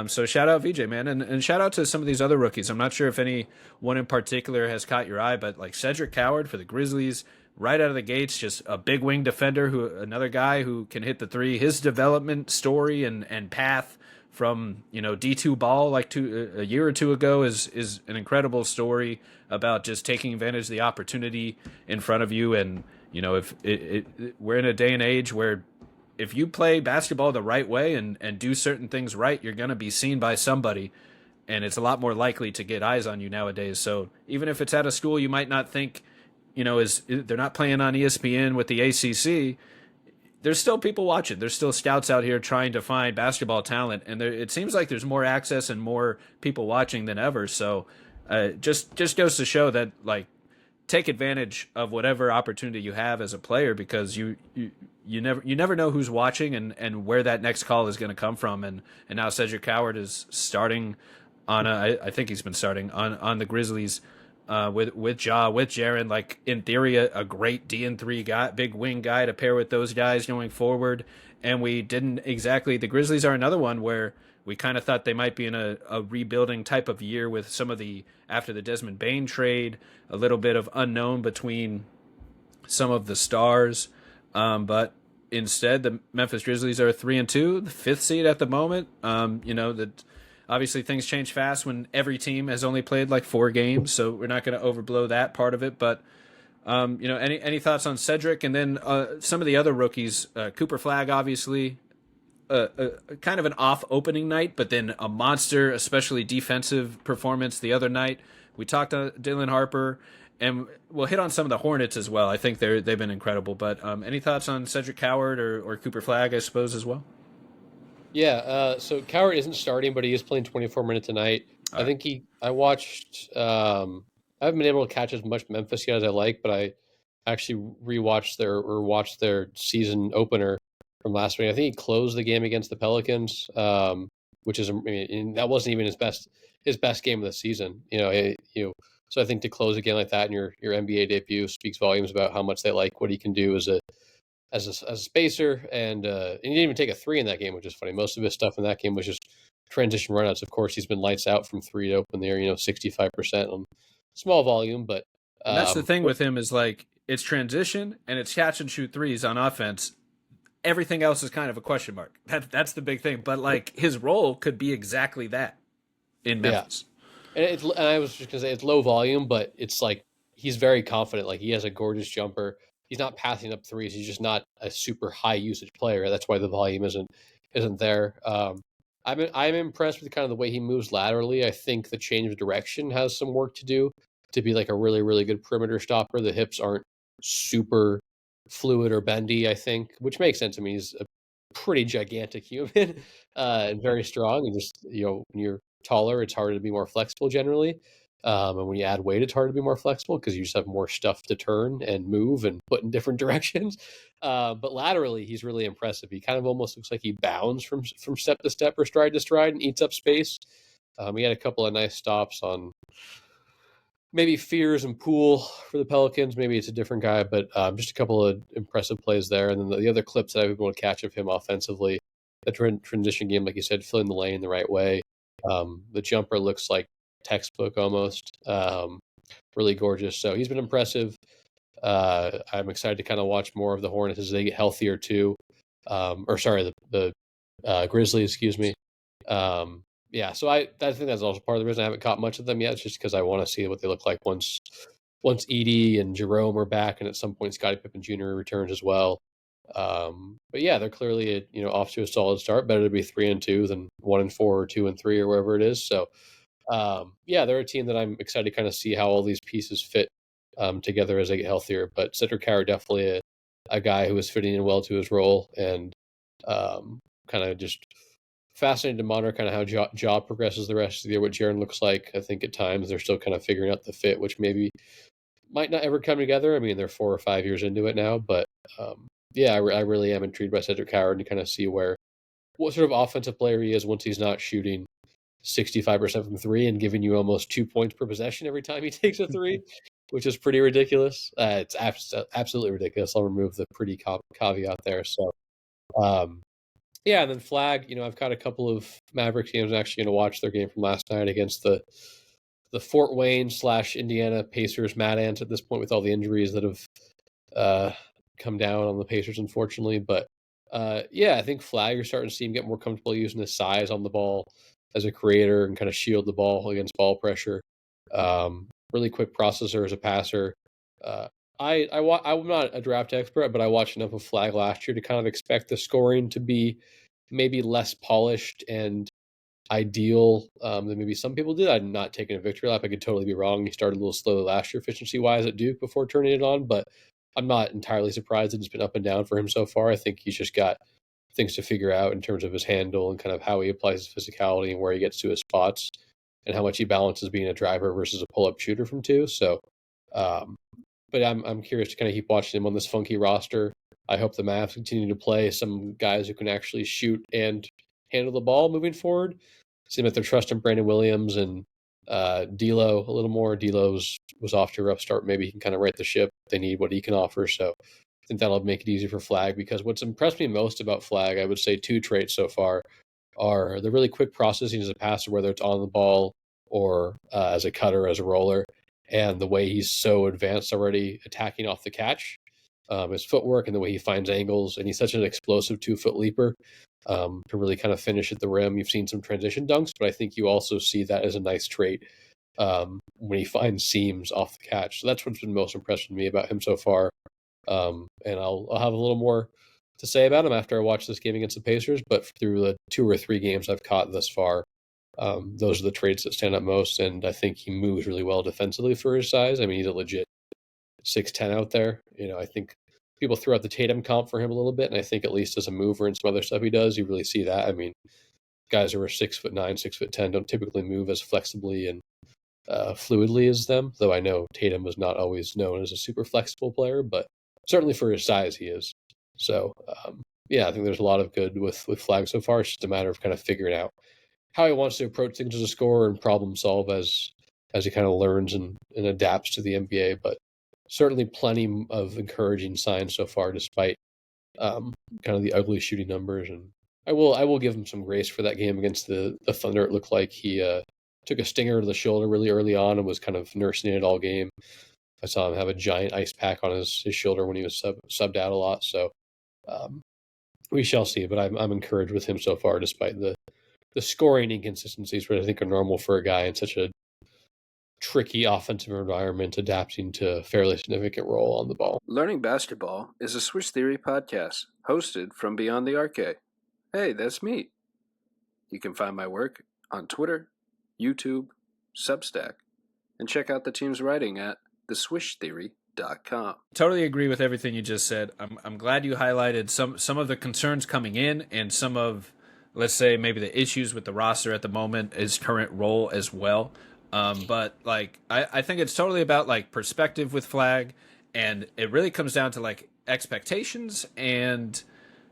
So shout out VJ, man, and shout out to some of these other rookies. I'm not sure if any one in particular has caught your eye, but like Cedric Howard for the Grizzlies, right out of the gates, just a big wing defender, another guy who can hit the 3. His development story and path from D2 ball like a year or 2 ago is an incredible story about just taking advantage of the opportunity in front of you. And if we're in a day and age where if you play basketball the right way and do certain things right, you're going to be seen by somebody, and it's a lot more likely to get eyes on you nowadays. So even if it's at a school you might not think they're not playing on ESPN with the ACC, there's still people watching. There's still scouts out here trying to find basketball talent, and it seems like there's more access and more people watching than ever. So just goes to show that, like, take advantage of whatever opportunity you have as a player, because you never know who's watching and where that next call is going to come from. And now Cedric Howard is starting on I think he's been starting on the Grizzlies. with Ja, with Jaren, like in theory, a great D&3 guy, big wing guy to pair with those guys going forward. And we didn't exactly. The Grizzlies are another one where we kind of thought they might be in a rebuilding type of year with some of the after the Desmond Bain trade, a little bit of unknown between some of the stars. But instead, the Memphis Grizzlies are 3-2, the fifth seed at the moment. That obviously things change fast when every team has only played like 4 games, so we're not going to overblow that part of it. But any thoughts on Cedric and then some of the other rookies? Cooper Flagg, obviously, kind of an off opening night, but then a monster, especially defensive performance the other night. We talked to Dylan Harper, and we'll hit on some of the Hornets as well. I think they've been incredible. But any thoughts on Cedric Coward or Cooper Flagg, I suppose, as well? Yeah, so Coward isn't starting, but he is playing 24 minutes a night. I think I watched, I haven't been able to catch as much Memphis yet as I like, but I actually watched their season opener from last week. I think he closed the game against the Pelicans, which is, I mean, that wasn't even his best game of the season. So I think to close a game like that in your NBA debut speaks volumes about how much they like what he can do as a spacer, and he didn't even take a three in that game, which is funny. Most of his stuff in that game was just transition runouts. Of course, he's been lights out from three to open the air, 65% on small volume, but And that's the thing with him is like it's transition and it's catch and shoot threes on offense. Everything else is kind of a question mark. That's the big thing. But like his role could be exactly that in Memphis. Yeah. And I was just gonna say it's low volume, but it's like he's very confident. Like he has a gorgeous jumper. He's not passing up threes. He's just not a super high usage player. That's why the volume isn't there. I'm impressed with kind of the way he moves laterally. I think the change of direction has some work to do to be like a really, really good perimeter stopper. The hips aren't super fluid or bendy, I think, which makes sense. I mean, he's a pretty gigantic human and very strong. And just, when you're taller, it's harder to be more flexible generally. And when you add weight, it's hard to be more flexible because you just have more stuff to turn and move and put in different directions. But laterally, he's really impressive. He kind of almost looks like he bounds from step to step or stride to stride and eats up space. He had a couple of nice stops on maybe Fears and Poole for the Pelicans. Maybe it's a different guy, but just a couple of impressive plays there. And then the other clips that I would want to catch of him offensively, the transition game, like you said, filling the lane the right way. The jumper looks like textbook almost. Really gorgeous. So he's been impressive. I'm excited to kind of watch more of the Hornets as they get healthier too. The Grizzlies, excuse me. So I think that's also part of the reason I haven't caught much of them yet. It's just because I want to see what they look like once Edie and Jerome are back, and at some point Scottie Pippen Jr. returns as well. But yeah, they're clearly off to a solid start. Better to be 3-2 than 1-4 or 2-3 or wherever it is. So they're a team that I'm excited to kind of see how all these pieces fit together as they get healthier. But Cedric Coward definitely a guy who is fitting in well to his role, and kind of just fascinated to monitor kind of how Ja progresses the rest of the year, what Jaren looks like. I think at times they're still kind of figuring out the fit, which maybe might not ever come together. I mean, they're 4 or 5 years into it now, but I really am intrigued by Cedric Coward to kind of see what sort of offensive player he is once he's not shooting 65% from three and giving you almost 2 points per possession every time he takes a three, which is pretty ridiculous. It's absolutely ridiculous. I'll remove the pretty caveat there. So, and then Flagg, I've got a couple of Mavericks games. I'm actually going to watch their game from last night against the Fort Wayne / Indiana Pacers Mad Ants at this point with all the injuries that have come down on the Pacers, unfortunately. But I think Flagg, you're starting to see him get more comfortable using his size on the ball as a creator and kind of shield the ball against ball pressure. Really quick processor as a passer. I'm not a draft expert, but I watched enough of Flagg last year to kind of expect the scoring to be maybe less polished and ideal than maybe some people did. I'm not taking a victory lap. I could totally be wrong. He started a little slowly last year efficiency-wise at Duke before turning it on, but I'm not entirely surprised that it's been up and down for him so far. I think he's just got things to figure out in terms of his handle and kind of how he applies his physicality and where he gets to his spots and how much he balances being a driver versus a pull-up shooter from two. So, but I'm curious to kind of keep watching him on this funky roster. I hope the Mavs continue to play some guys who can actually shoot and handle the ball moving forward. Seems like they're trusting Brandon Williams and D'Lo a little more. D'Lo was off to a rough start. Maybe he can kind of right the ship. They need what he can offer, so I think that'll make it easier for Flagg. Because what's impressed me most about Flagg, I would say two traits so far, are the really quick processing as a passer, whether it's on the ball or as a cutter, as a roller, and the way he's so advanced already attacking off the catch. His footwork and the way he finds angles, and he's such an explosive 2-foot leaper to really kind of finish at the rim. You've seen some transition dunks, but I think you also see that as a nice trait when he finds seams off the catch. So that's what's been most impressive to me about him so far. And I'll have a little more to say about him after I watch this game against the Pacers, but through the 2 or 3 games I've caught thus far, those are the traits that stand out most, and I think he moves really well defensively for his size. I mean, he's a legit 6'10" out there. I think people throw out the Tatum comp for him a little bit, and I think at least as a mover and some other stuff he does, you really see that. I mean, guys who are 6'9", 6'10" don't typically move as flexibly and fluidly as them, though I know Tatum was not always known as a super flexible player, but certainly for his size he is. So, yeah, I think there's a lot of good with Flagg so far. It's just a matter of kind of figuring out how he wants to approach things as a scorer and problem solve as he kind of learns and adapts to the NBA. But certainly plenty of encouraging signs so far, despite kind of the ugly shooting numbers. And I will give him some grace for that game against the Thunder. It looked like he took a stinger to the shoulder really early on and was kind of nursing it all game. I saw him have a giant ice pack on his shoulder when he was subbed out a lot. So we shall see. But I'm encouraged with him so far, despite the scoring inconsistencies, which I think are normal for a guy in such a tricky offensive environment, adapting to a fairly significant role on the ball. Learning Basketball is a Swish Theory podcast hosted from Beyond the Arcade. Hey, that's me. You can find my work on Twitter, YouTube, Substack, and check out the team's writing at theswishtheory.com. Totally agree with everything you just said. I'm glad you highlighted some of the concerns coming in and some of, let's say, maybe the issues with the roster at the moment, his current role as well. But like, I think it's totally about like perspective with Flagg, and it really comes down to like expectations and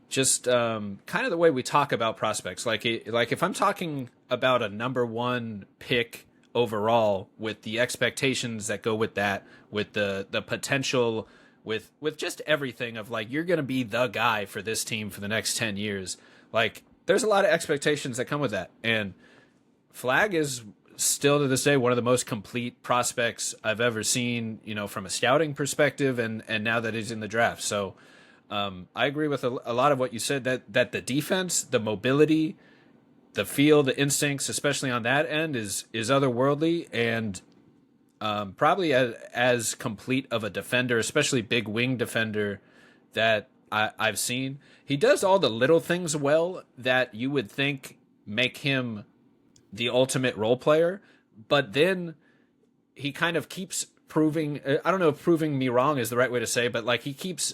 just kind of the way we talk about prospects. Like if I'm talking about a number 1 pick overall, with the expectations that go with that, with the potential, with just everything of like, you're going to be the guy for this team for the next 10 years. Like, there's a lot of expectations that come with that. And Flagg is still to this day one of the most complete prospects I've ever seen, from a scouting perspective, and now that he's in the draft. So I agree with a lot of what you said, that the defense, the mobility, the feel, the instincts, especially on that end, is otherworldly, and probably as complete of a defender, especially big wing defender, that I've seen. He does all the little things well that you would think make him the ultimate role player, but then he kind of keeps proving, I don't know if proving me wrong is the right way to say, but like he keeps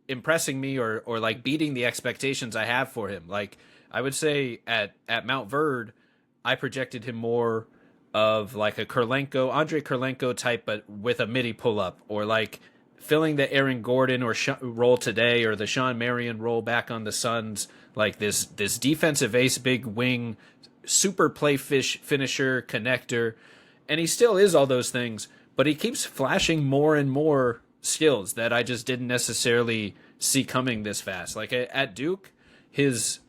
impressing me or like beating the expectations I have for him. Like, I would say at Mount Verde, I projected him more of like a Andre Kurlenko type, but with a midi pull-up, or like filling the Aaron Gordon role today, or the Sean Marion role back on the Suns, like this defensive ace, big wing, super play finisher, connector. And he still is all those things, but he keeps flashing more and more skills that I just didn't necessarily see coming this fast. Like at Duke, his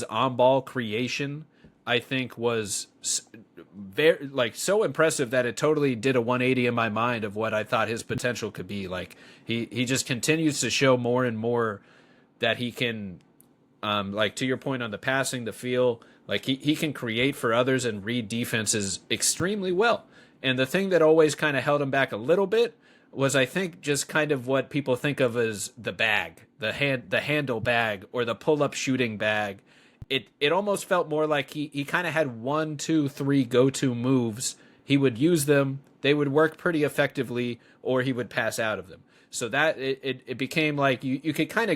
on-ball creation, I think, was very so impressive that it totally did a 180 in my mind of what I thought his potential could be. Like he just continues to show more and more that he can, like to your point on the passing, the feel, like he can create for others and read defenses extremely well. And the thing that always kind of held him back a little bit was, I think, just kind of what people think of as the bag, the handle bag, or the pull-up shooting bag. It almost felt more like he kind of had 1, 2, 3 go-to moves. He would use them, they would work pretty effectively, or he would pass out of them. So that it became like you could kind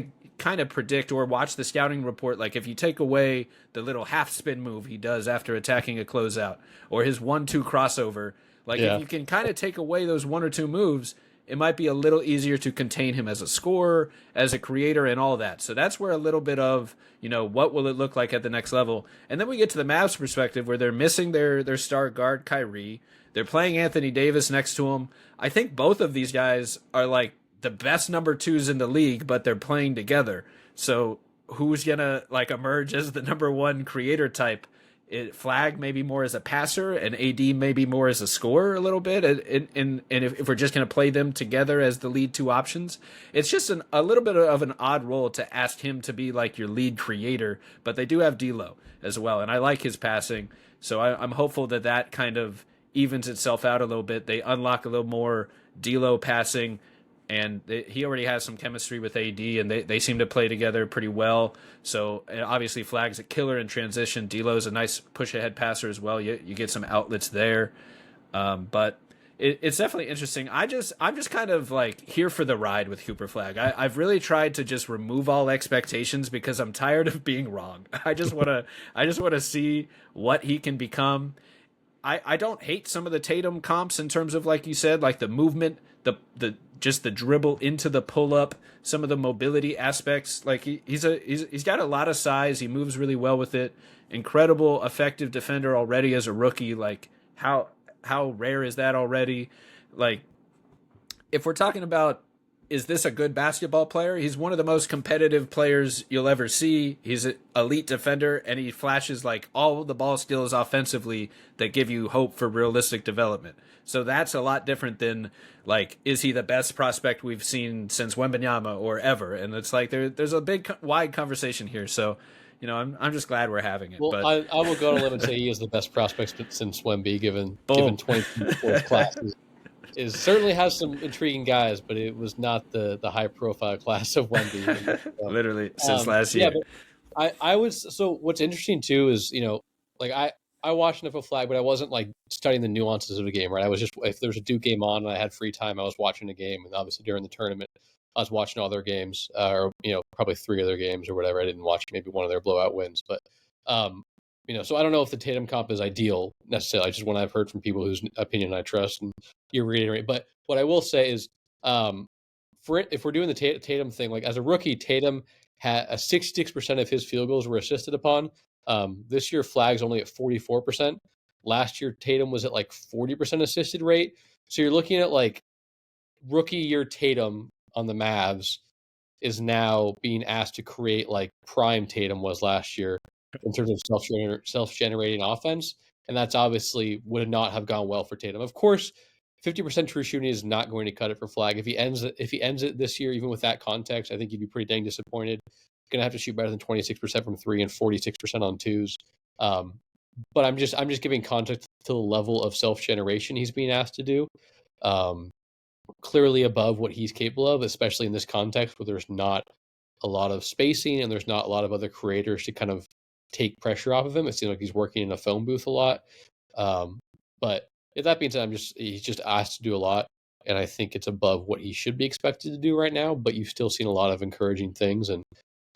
of predict or watch the scouting report. Like, if you take away the little half spin move he does after attacking a closeout, or his 1-2 crossover, like if you can kind of take away those 1 or 2 moves, it might be a little easier to contain him as a scorer, as a creator, and all that. So that's where a little bit of, what will it look like at the next level? And then we get to the Mavs perspective where they're missing their star guard, Kyrie. They're playing Anthony Davis next to him. I think both of these guys are like the best number twos in the league, but they're playing together. So who's going to like emerge as the number one creator type? Flagg maybe more as a passer and AD maybe more as a scorer a little bit. And if we're just going to play them together as the lead two options, it's just a little bit of an odd role to ask him to be like your lead creator. But they do have D'Lo as well, and I like his passing. So I'm hopeful that kind of evens itself out a little bit. They unlock a little more D'Lo passing, and he already has some chemistry with AD, and they seem to play together pretty well. So obviously Flagg's a killer in transition. D'Lo's a nice push-ahead passer as well. You get some outlets there. But it's definitely interesting. I'm just kind of like here for the ride with Cooper Flagg. I've really tried to just remove all expectations because I'm tired of being wrong. I just want to see what he can become. I don't hate some of the Tatum comps in terms of, like you said, like the movement, the just the dribble into the pull up, some of the mobility aspects. Like he's got a lot of size. He moves really well with it. Incredible, effective defender already as a rookie. Like how rare is that already? Like if we're talking about, is this a good basketball player? He's one of the most competitive players you'll ever see. He's an elite defender, and he flashes like all the ball skills offensively that give you hope for realistic development. So that's a lot different than like, is he the best prospect we've seen since Wembanyama or ever? And it's like there's a big wide conversation here. So, I'm just glad we're having it. Well, but I will go to limit and say he is the best prospect since Wemby, given 2024 classes. It certainly has some intriguing guys, but it was not the high profile class of Wemby. Literally since last year. Yeah, but I was, so what's interesting too is, like I watched NFL Flag, but I wasn't like studying the nuances of the game, right? I was just, if there was a Duke game on and I had free time, I was watching the game. And obviously during the tournament, I was watching all their games, or, probably three of their games or whatever. I didn't watch maybe one of their blowout wins, but, so I don't know if the Tatum comp is ideal necessarily. Just one I've heard from people whose opinion I trust, and you reiterate. But what I will say is, if we're doing the Tatum thing, like as a rookie, Tatum had 66% of his field goals were assisted upon. This year, Flagg's only at 44%. Last year, Tatum was at like 40% assisted rate. So you're looking at like rookie year Tatum on the Mavs is now being asked to create like prime Tatum was last year in terms of self-generating offense. And that's obviously would not have gone well for Tatum. Of course, 50% true shooting is not going to cut it for Flagg. If he ends it this year, even with that context, I think he'd be pretty dang disappointed. He's going to have to shoot better than 26% from three and 46% on twos. But I'm just giving context to the level of self-generation he's being asked to do. Clearly above what he's capable of, especially in this context where there's not a lot of spacing and there's not a lot of other creators to kind of take pressure off of him. It seems like he's working in a phone booth a lot. But if that being said, he's just asked to do a lot, and I think it's above what he should be expected to do right now. But you've still seen a lot of encouraging things, and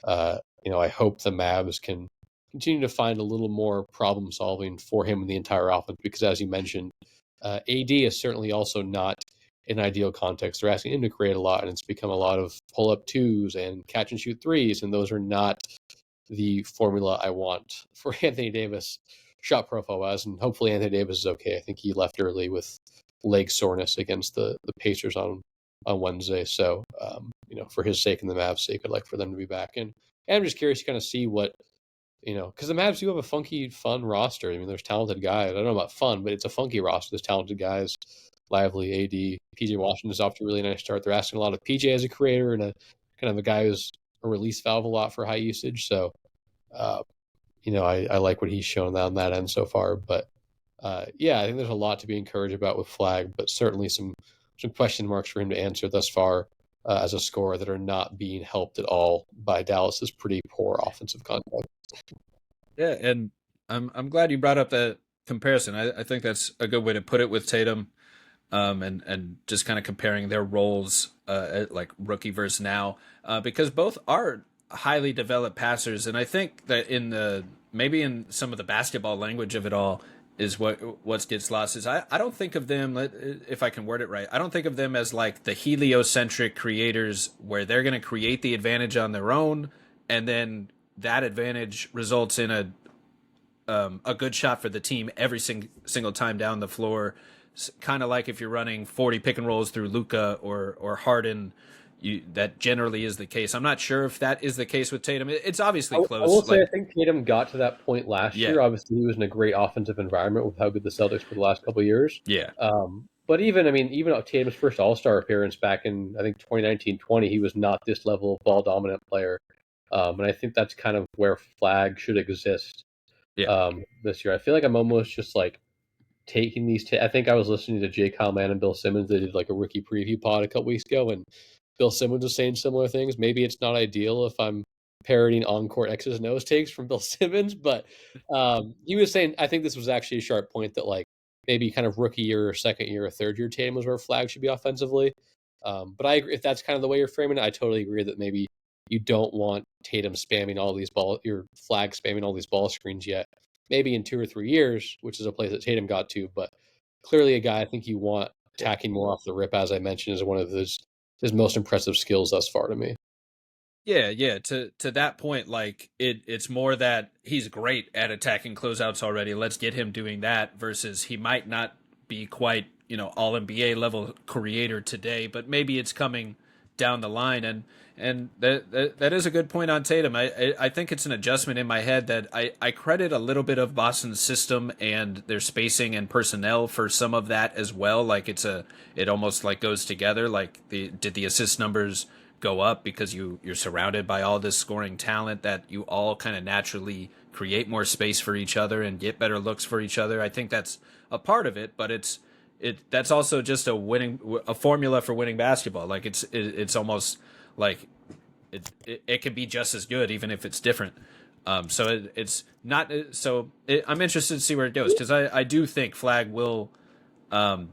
I hope the Mavs can continue to find a little more problem solving for him in the entire offense. Because as you mentioned, AD is certainly also not an ideal context. They're asking him to create a lot, and it's become a lot of pull up twos and catch and shoot threes, and those are not the formula I want for Anthony Davis shot profile wise. And hopefully Anthony Davis is okay. I think he left early with leg soreness against the Pacers on Wednesday. So, for his sake and the Mavs' sake, I'd like for them to be back. And I'm just curious to kind of see what, because the Mavs do have a funky, fun roster. I mean, there's talented guys. I don't know about fun, but it's a funky roster. There's talented guys, Lively, AD, PJ Washington's off to a really nice start. They're asking a lot of PJ as a creator and a kind of a guy who's a release valve a lot for high usage. So, I like what he's shown on that end so far. But I think there's a lot to be encouraged about with Flagg, but certainly some question marks for him to answer thus far as a scorer that are not being helped at all by Dallas's pretty poor offensive contact. Yeah, and I'm glad you brought up that comparison. I think that's a good way to put it with Tatum, and just kind of comparing their roles, like rookie versus now, because both are highly developed passers. And I think that maybe in some of the basketball language of it all, is what gets lost. Is I don't think of them, if I can word it right, I don't think of them as like the heliocentric creators where they're going to create the advantage on their own, and then that advantage results in a good shot for the team every single time down the floor. Kind of like if you're running 40 pick and rolls through Luka or Harden, that generally is the case. I'm not sure if that is the case with Tatum. It's obviously close. I will say, I think Tatum got to that point last Yeah. year. Obviously, he was in a great offensive environment with how good the Celtics were the last couple of years. Yeah. But even Tatum's first All-Star appearance back in, I think, 2019-20, he was not this level of ball-dominant player. And I think that's kind of where Flagg should exist this year. I feel like I'm almost just like taking these. I think I was listening to Jay Kyle-Man and Bill Simmons. They did like a rookie preview pod a couple weeks ago, and Bill Simmons was saying similar things. Maybe it's not ideal if I'm parroting on-court X's and O's takes from Bill Simmons, but he was saying, I think this was actually a sharp point that like maybe kind of rookie year or second year or third year Tatum was where Flagg should be offensively. But I agree, if that's kind of the way you're framing it, I totally agree that maybe you don't want Tatum spamming all these your Flagg spamming all these ball screens yet. Maybe in 2 or 3 years, which is a place that Tatum got to, but clearly a guy I think you want attacking more off the rip, as I mentioned, is one of his most impressive skills thus far to me. Yeah. To that point, like it's more that he's great at attacking closeouts already. Let's get him doing that versus he might not be quite, all NBA level creator today, but maybe it's coming down the line. And that is a good point on Tatum. I think it's an adjustment in my head that I credit a little bit of Boston's system and their spacing and personnel for some of that as well. Like it almost like goes together. Like did the assist numbers go up because you're surrounded by all this scoring talent that you all kind of naturally create more space for each other and get better looks for each other. I think that's a part of it, but that's also just a formula for winning basketball. Like it's almost like it can be just as good even if it's different. So it's not. So I'm interested to see where it goes because I do think Flagg will kind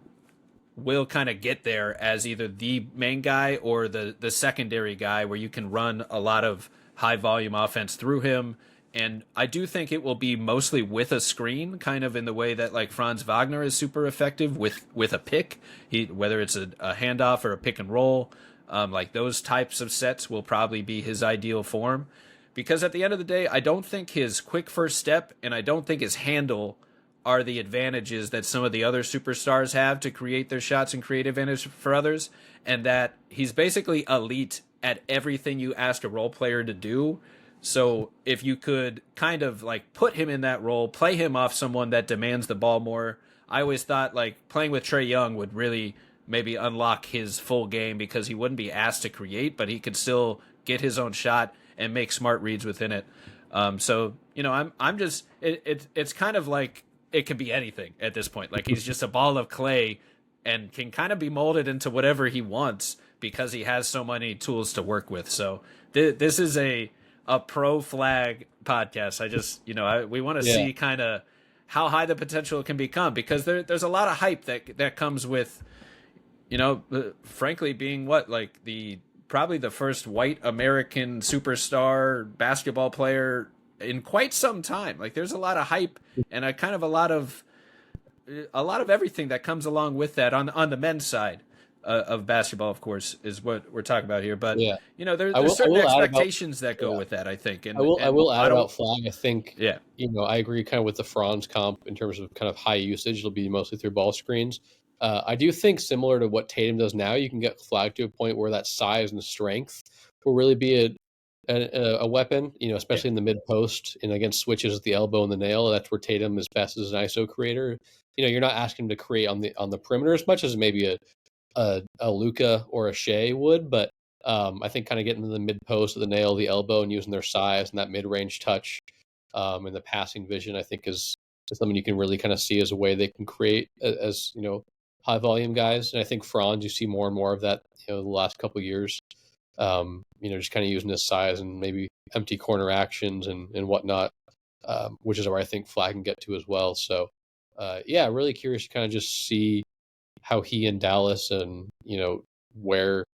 of get there as either the main guy or the secondary guy where you can run a lot of high volume offense through him. And I do think it will be mostly with a screen, kind of in the way that like Franz Wagner is super effective with a pick, whether it's a handoff or a pick and roll. Like those types of sets will probably be his ideal form. Because at the end of the day, I don't think his quick first step and I don't think his handle are the advantages that some of the other superstars have to create their shots and create advantage for others. And that he's basically elite at everything you ask a role player to do. So if you could kind of like put him in that role, play him off someone that demands the ball more. I always thought like playing with Trae Young would really maybe unlock his full game because he wouldn't be asked to create, but he could still get his own shot and make smart reads within it. So, I'm just, it's kind of like it can be anything at this point. Like he's just a ball of clay and can kind of be molded into whatever he wants because he has so many tools to work with. So this is a pro Flagg podcast. I just, we want to see kind of how high the potential can become because there's a lot of hype that comes with, frankly being probably the first white American superstar basketball player in quite some time. Like there's a lot of hype and a lot of everything that comes along with that on the men's side of basketball, of course, is what we're talking about here. But there's certain expectations that go with that, I think. And I will add about Flagg. I think, I agree kind of with the Franz comp in terms of kind of high usage. It'll be mostly through ball screens. I do think similar to what Tatum does now, you can get Flagg to a point where that size and strength will really be a weapon, especially in the mid post and against switches with the elbow and the nail. That's where Tatum is best as an ISO creator. You're not asking him to create on the perimeter as much as maybe a Luka or a Shea would, but I think kind of getting to the mid post with the nail, the elbow, and using their size and that mid range touch and the passing vision, I think is something you can really kind of see as a way they can create as high volume guys. And I think Franz, you see more and more of that the last couple of years. Just kind of using his size and maybe empty corner actions and whatnot, which is where I think Flagg can get to as well. So, really curious to kind of just see how he and Dallas and, where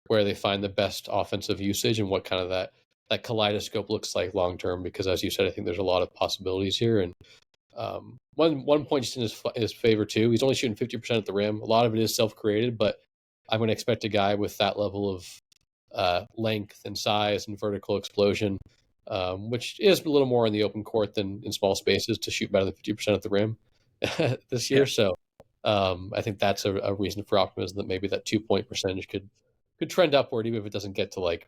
they find the best offensive usage and what kind of that kaleidoscope looks like long term. Because as you said, I think there's a lot of possibilities here. And One point just in his favor too. He's only shooting 50% at the rim. A lot of it is self-created, but I'm going to expect a guy with that level of length and size and vertical explosion, which is a little more in the open court than in small spaces, to shoot better than 50% at the rim this year. Yeah. So I think that's a reason for optimism that maybe that 2-point percentage could trend upward, even if it doesn't get to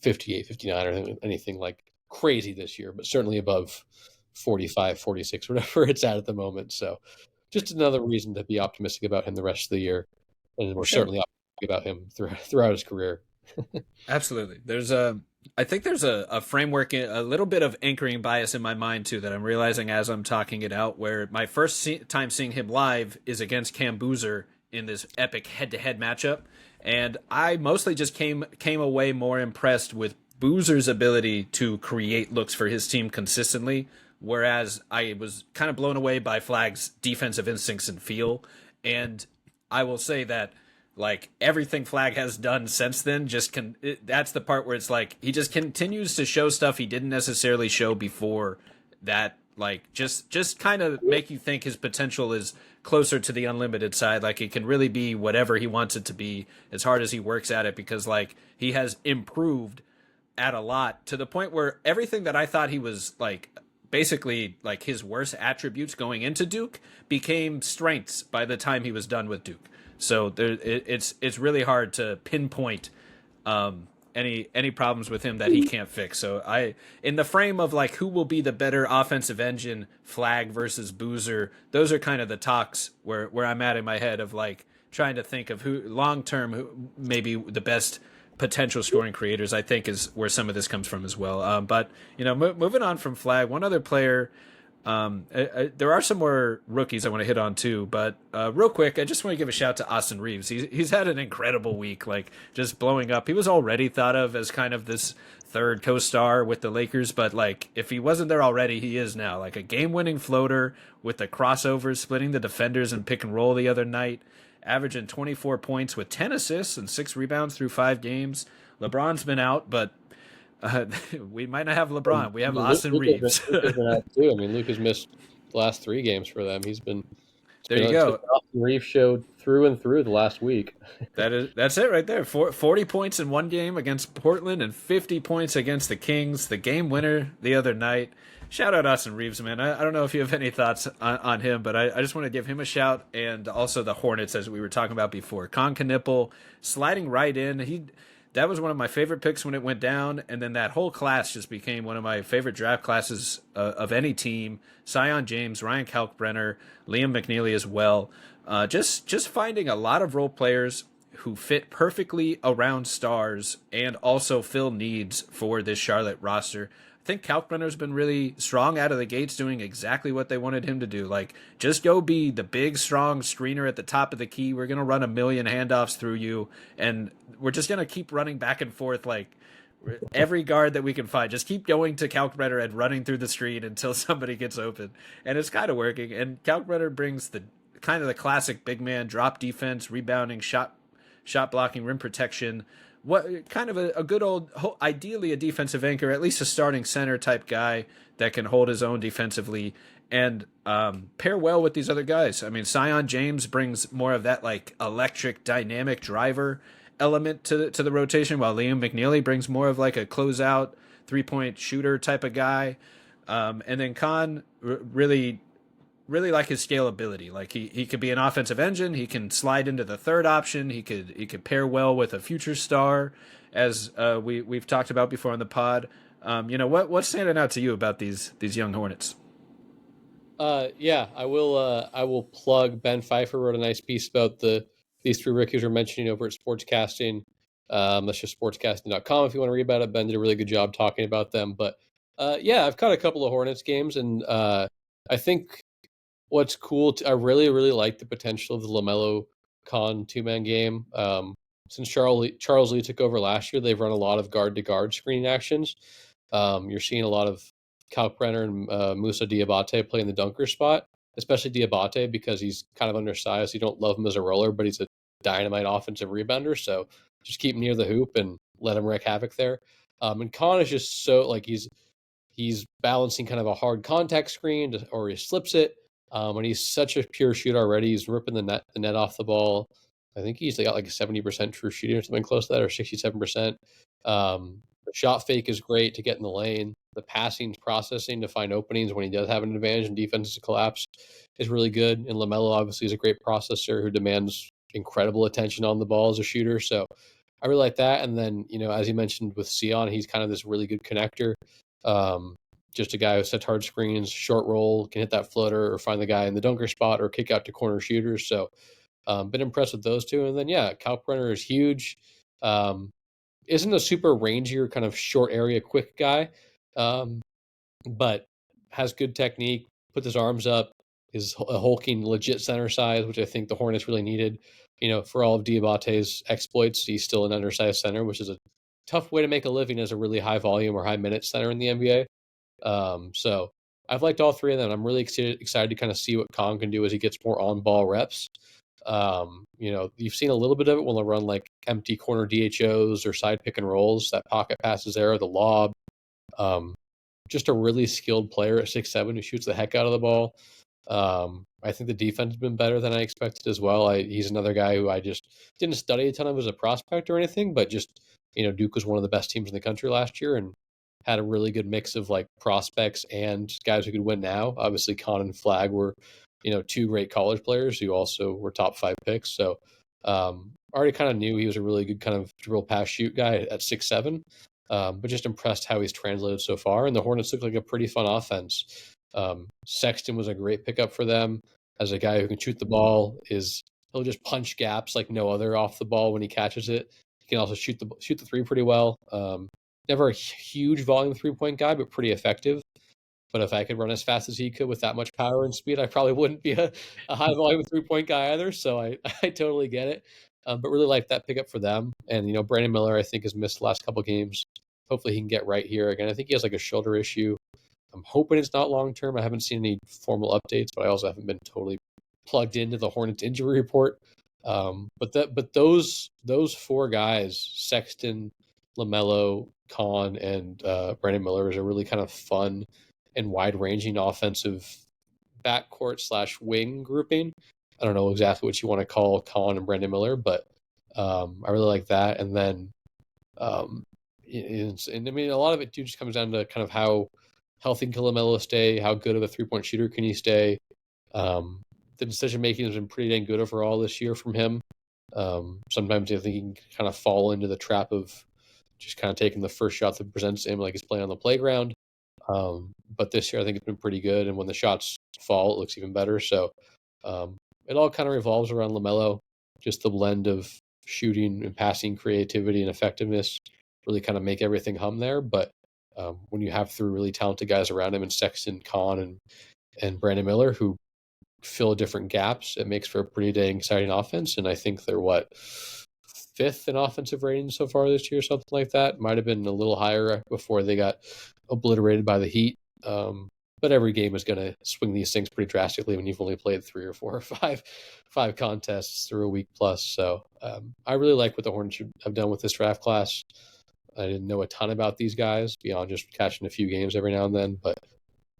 58, 59 or anything like crazy this year, but certainly above 45, 46, whatever it's at the moment. So just another reason to be optimistic about him the rest of the year. And we're certainly optimistic about him throughout his career. Absolutely. I think there's a framework, a little bit of anchoring bias in my mind too, that I'm realizing as I'm talking it out, where my first time seeing him live is against Cam Boozer in this epic head-to-head matchup. And I mostly just came away more impressed with Boozer's ability to create looks for his team consistently, whereas I was kind of blown away by Flagg's defensive instincts and feel. And I will say that everything Flagg has done since then that's the part where it's like he just continues to show stuff he didn't necessarily show before, that just kind of make you think his potential is closer to the unlimited side. Like it can really be whatever he wants it to be as hard as he works at it, because he has improved at a lot, to the point where everything that I thought he was basically his worst attributes going into Duke became strengths by the time he was done with Duke. So it's really hard to pinpoint any problems with him that he can't fix. So in the frame of who will be the better offensive engine, Flagg versus Boozer, those are kind of the talks where I'm at in my head of trying to think of who long term maybe the best potential scoring creators, I think, is where some of this comes from as well. But moving on from Flagg, one other player. There are some more rookies I want to hit on too, but real quick, I just want to give a shout to Austin Reaves. He's had an incredible week, just blowing up. He was already thought of as kind of this third co-star with the Lakers, but if he wasn't there already, he is now. A game-winning floater with the crossovers, splitting the defenders and pick and roll the other night, averaging 24 points with 10 assists and 6 rebounds through 5 games. LeBron's been out, but we might not have LeBron. We have Austin Reaves. Luke been out too. I mean, Luke has missed the last 3 games for them. He's been there. You go. Austin Reaves showed through and through the last week. That's it right there. 40 points in one game against Portland and 50 points against the Kings. The game winner the other night. Shout out Austin Reaves, man. I don't know if you have any thoughts on him, but I just want to give him a shout, and also the Hornets, as we were talking about before. Knueppel sliding right in. That was one of my favorite picks when it went down, and then that whole class just became one of my favorite draft classes of any team. Zion James, Ryan Kalkbrenner, Liam McNeely as well. Just finding a lot of role players who fit perfectly around stars and also fill needs for this Charlotte roster. I think Kalkbrenner's been really strong out of the gates, doing exactly what they wanted him to do. Just go be the big, strong screener at the top of the key. We're going to run a million handoffs through you, and we're just going to keep running back and forth every guard that we can find. Just keep going to Kalkbrenner and running through the screen until somebody gets open. And it's kind of working. And Kalkbrenner brings the kind of the classic big man drop defense, rebounding, shot blocking, rim protection. What kind of a good old, ideally a defensive anchor, at least a starting center type guy that can hold his own defensively and pair well with these other guys. I mean, Zion James brings more of that electric, dynamic driver element to the rotation, while Liam McNeely brings more of a closeout 3-point shooter type of guy. And then Khan really like his scalability. He could be an offensive engine. He can slide into the third option. He could pair well with a future star, as we've talked about before on the pod. What's standing out to you about these young Hornets? Yeah, I will plug. Ben Pfeiffer wrote a nice piece about these 3 rookies we're mentioning over at Sportscasting. That's just sportscasting.com if you want to read about it. Ben did a really good job talking about them. But yeah, I've caught a couple of Hornets games, and I think what's cool, I really, really like the potential of the LaMelo Khan 2-man game. Since Charles Lee took over last year, they've run a lot of guard-to-guard screening actions. You're seeing a lot of Kalkbrenner and Moussa Diabate play in the dunker spot, especially Diabate because he's kind of undersized. You don't love him as a roller, but he's a dynamite offensive rebounder. So just keep him near the hoop and let him wreak havoc there. And Khan is just so he's balancing kind of a hard contact screen or he slips it. And he's such a pure shooter already. He's ripping the net off the ball. I think he's got like a 70% true shooting or something close to that, or 67%. The shot fake is great to get in the lane. The passing processing to find openings when he does have an advantage and defenses collapse is really good. And LaMelo obviously is a great processor who demands incredible attention on the ball as a shooter. So I really like that. And then, as you mentioned with Sion, he's kind of this really good connector. Just a guy who sets hard screens, short roll, can hit that floater or find the guy in the dunker spot or kick out to corner shooters. So been impressed with those two. And then, Kalkbrenner is huge. Isn't a super rangy or kind of short area quick guy, but has good technique, puts his arms up, is a hulking legit center size, which I think the Hornets really needed. For all of Diabate's exploits, he's still an undersized center, which is a tough way to make a living as a really high volume or high minute center in the NBA. So I've liked all three of them. I'm really excited to kind of see what Khan can do as he gets more on ball reps. You've seen a little bit of it when they run like empty corner DHOs or side pick and rolls, that pocket passes there, the lob. Just a really skilled player at 6'7" who shoots the heck out of the ball. I think the defense has been better than I expected as well. He's another guy who I just didn't study a ton of as a prospect or anything, but just, Duke was one of the best teams in the country last year and had a really good mix of like prospects and guys who could win now. Obviously, Con and Flagg were, two great college players who also were top 5 picks. So already kind of knew he was a really good kind of dribble pass shoot guy at 6'7", but just impressed how he's translated so far. And the Hornets look like a pretty fun offense. Sexton was a great pickup for them as a guy who can shoot the ball. He'll just punch gaps like no other off the ball when he catches it. He can also shoot the three pretty well. Never a huge volume 3-point guy, but pretty effective. But if I could run as fast as he could with that much power and speed, I probably wouldn't be a high volume 3-point guy either. So I totally get it. But really like that pickup for them. And, Brandon Miller, I think, has missed the last couple games. Hopefully he can get right here again. I think he has like a shoulder issue. I'm hoping it's not long-term. I haven't seen any formal updates, but I also haven't been totally plugged into the Hornets injury report. But those 4 guys, Sexton, LaMelo, Con, and Brandon Miller, is a really kind of fun and wide-ranging offensive backcourt/wing grouping. I don't know exactly what you want to call Con and Brandon Miller, but I really like that. And then, a lot of it too just comes down to kind of how healthy can LaMelo stay, how good of a 3-point shooter can he stay. The decision-making has been pretty dang good overall this year from him. Sometimes I think he can kind of fall into the trap of just kind of taking the first shot that presents him like he's playing on the playground. But this year I think it's been pretty good, and when the shots fall, it looks even better. So it all kind of revolves around LaMelo, just the blend of shooting and passing creativity and effectiveness really kind of make everything hum there. But when you have 3 really talented guys around him, and Sexton, Con, and Brandon Miller, who fill different gaps, it makes for a pretty dang exciting offense. And I think they're 5th in offensive rating so far this year, something like that. Might have been a little higher before they got obliterated by the Heat. But every game is going to swing these things pretty drastically when you've only played 3 or 4 or 5 contests through a week plus. So I really like what the Hornets have done with this draft class. I didn't know a ton about these guys beyond just catching a few games every now and then, but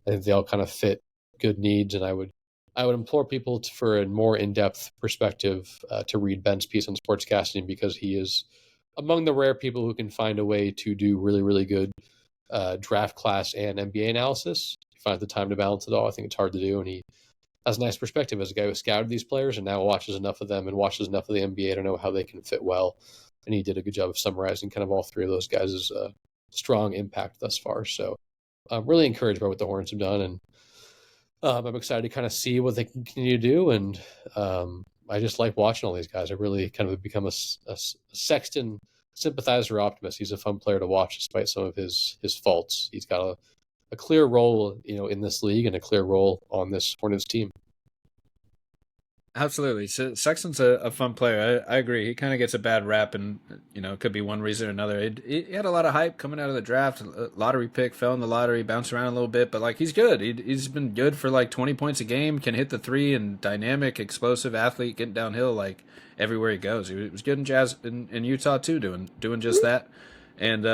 I think they all kind of fit good needs. And I would implore people for a more in-depth perspective to read Ben's piece on Sportscasting, because he is among the rare people who can find a way to do really, really good draft class and NBA analysis. He finds the time to balance it all. I think it's hard to do, and he has a nice perspective as a guy who scouted these players and now watches enough of them and watches enough of the NBA to know how they can fit well. And he did a good job of summarizing kind of all 3 of those guys' strong impact thus far. So I'm really encouraged by what the Hornets have done, and I'm excited to kind of see what they can continue to do. And I just like watching all these guys. I really kind of become a Sexton sympathizer optimist. He's a fun player to watch despite some of his faults. He's got a clear role, in this league, and a clear role on this Hornets team. Absolutely. So Sexton's a fun player. I agree. He kind of gets a bad rap, and it could be one reason or another. He had a lot of hype coming out of the draft. Lottery pick, fell in the lottery, bounced around a little bit, but he's good. He's been good for 20 points a game. Can hit the 3, and dynamic, explosive athlete, getting downhill everywhere he goes. He was good in Utah too, doing just that. And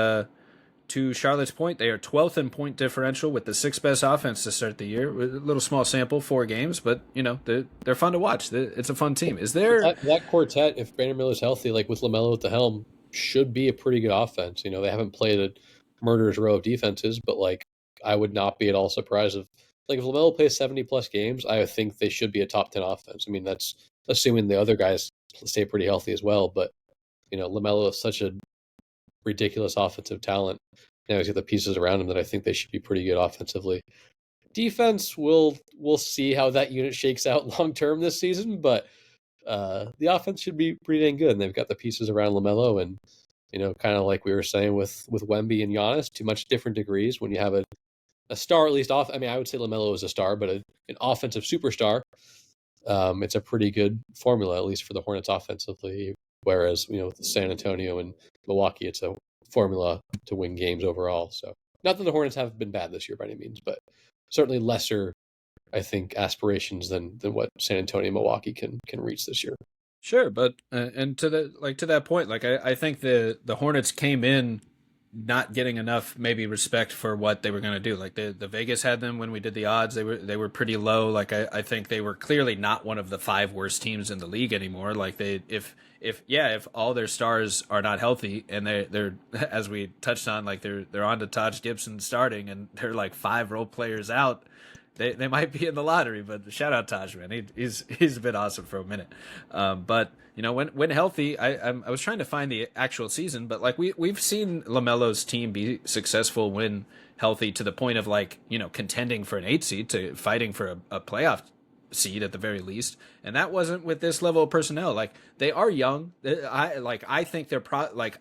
2 to Charlotte's point, they are 12th in point differential with the sixth best offense to start the year. A little small sample, 4 games, but they're fun to watch. It's a fun team. Is there that quartet? If Brandon Miller's healthy, like with LaMelo at the helm, should be a pretty good offense. They haven't played a murderer's row of defenses, but like I would not be at all surprised if LaMelo plays 70+ games. I think they should be a top 10 offense. I mean, that's assuming the other guys stay pretty healthy as well. But LaMelo is such a ridiculous offensive talent. Now he's got the pieces around him that I think they should be pretty good offensively. Defense, we'll see how that unit shakes out long term this season, but the offense should be pretty dang good. And they've got the pieces around LaMelo, and kind of like we were saying with Wemby and Giannis, to much different degrees. When you have a star, at least off. I mean, I would say LaMelo is a star, but an offensive superstar. It's a pretty good formula, at least for the Hornets offensively. Whereas with San Antonio and Milwaukee, it's a formula to win games overall. So not that the Hornets have been bad this year by any means, but certainly lesser, I think, aspirations than what San Antonio and Milwaukee can reach this year. Sure, but and to that point, like I think the Hornets came in not getting enough maybe respect for what they were going to do. Like the Vegas had them when we did the odds, they were pretty low. Like I think they were clearly not one of the 5 worst teams in the league anymore. Like if all their stars are not healthy and they're as we touched on, like they're on to Taj Gibson starting and they're like 5 role players out, they might be in the lottery. But shout out Taj, man. He's been awesome for a minute. But when healthy, I was trying to find the actual season, but like we've seen LaMelo's team be successful when healthy, to the point of like contending for an 8 seed, to fighting for a playoff seed at the very least, and that wasn't with this level of personnel. Like they are young. I think they're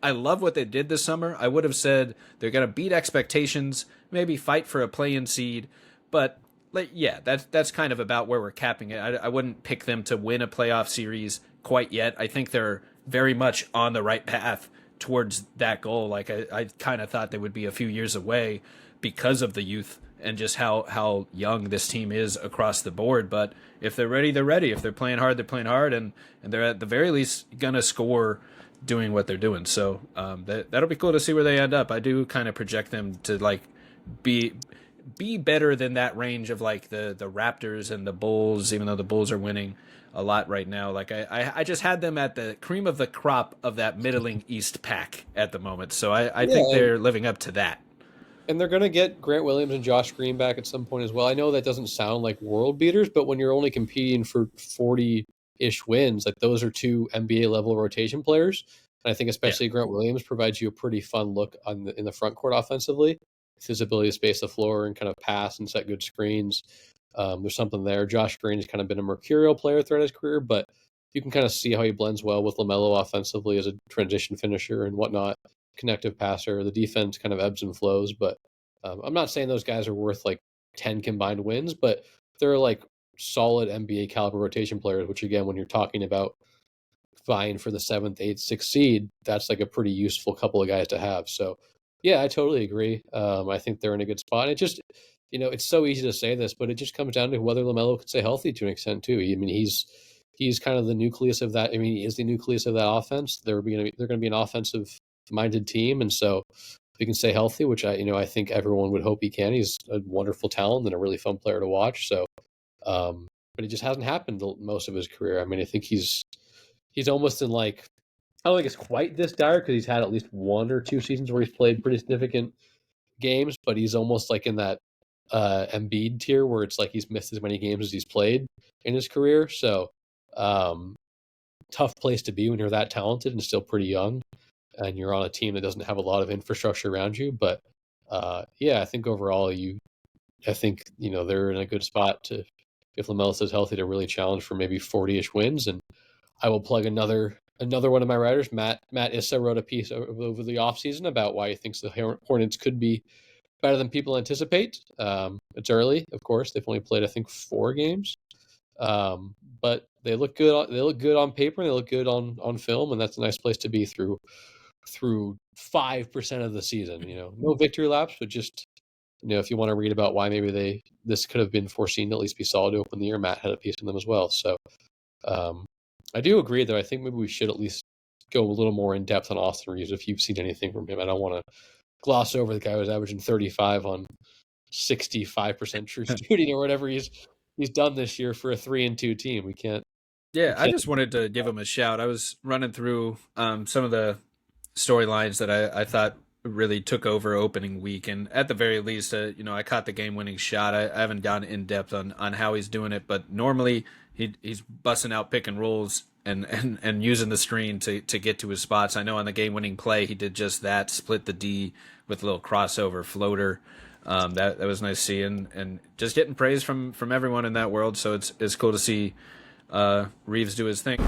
I love what they did this summer. I would have said they're gonna beat expectations, maybe fight for a play-in seed, but that's kind of about where we're capping it. I wouldn't pick them to win a playoff series quite yet. I think they're very much on the right path towards that goal. Like I kind of thought they would be a few years away because of the youth and just how young this team is across the board. But if they're ready, they're ready. If they're playing hard, they're playing hard, and they're at the very least gonna score doing what they're doing. So that'll be cool to see where they end up. I do kind of project them to like be better than that range of like the Raptors and the Bulls, even though the Bulls are winning a lot right now. Like I just had them at the cream of the crop of that middling East pack at the moment. So I think they're living up to that. And they're going to get Grant Williams and Josh Green back at some point as well. I know that doesn't sound like world beaters, but when you're only competing for 40-ish wins, like those are 2 NBA level rotation players. And I think especially Grant Williams provides you a pretty fun look in the front court offensively. His ability to space the floor and kind of pass and set good screens. There's something there. Josh Green has kind of been a mercurial player throughout his career, but you can kind of see how he blends well with LaMelo offensively as a transition finisher and whatnot, connective passer. The defense kind of ebbs and flows, but I'm not saying those guys are worth like 10 combined wins, but they're like solid NBA caliber rotation players, which again, when you're talking about vying for the 7th, 8th, 6th seed, that's like a pretty useful couple of guys to have. So yeah, I totally agree. I think they're in a good spot. It just, it's so easy to say this, but it just comes down to whether LaMelo can stay healthy to an extent too. I mean, he's kind of the nucleus of that. I mean, he is the nucleus of that offense. They're going to be an offensive-minded team, and so if he can stay healthy, which I think everyone would hope he can. He's a wonderful talent and a really fun player to watch. So, but it just hasn't happened most of his career. I mean, I think he's almost in like, I don't think it's quite this dire because he's had at least 1 or 2 seasons where he's played pretty significant games, but he's almost like in that Embiid tier where it's like he's missed as many games as he's played in his career. So tough place to be when you're that talented and still pretty young and you're on a team that doesn't have a lot of infrastructure around you. But I think overall they're in a good spot to, if LaMelo stays healthy, to really challenge for maybe 40-ish wins. And I will plug another one of my writers, Matt Issa, wrote a piece over the offseason about why he thinks the Hornets could be better than people anticipate. It's early, of course. They've only played, I think, 4 games. But they look good. They look good on paper. And they look good on film, and that's a nice place to be through 5% of the season. No victory laps, but just if you want to read about why maybe this could have been foreseen to at least be solid to open the year, Matt had a piece on them as well. So I do agree, though. I think maybe we should at least go a little more in depth on Austin Reaves if you've seen anything from him. I don't want to gloss over the guy who's averaging 35 on 65% true shooting or whatever he's done this year for a 3-2 team. We can't. Yeah, I just wanted to give him a shout. I was running through some of the storylines that I thought really took over opening week, and at the very least, I caught the game-winning shot. I haven't gone in depth on how he's doing it, but normally he's busting out pick and rolls and using the screen to get to his spots. I know on the game-winning play he did just that, split the D with a little crossover floater. That was nice to see, and just getting praise from everyone in that world. So it's cool to see Reaves do his thing.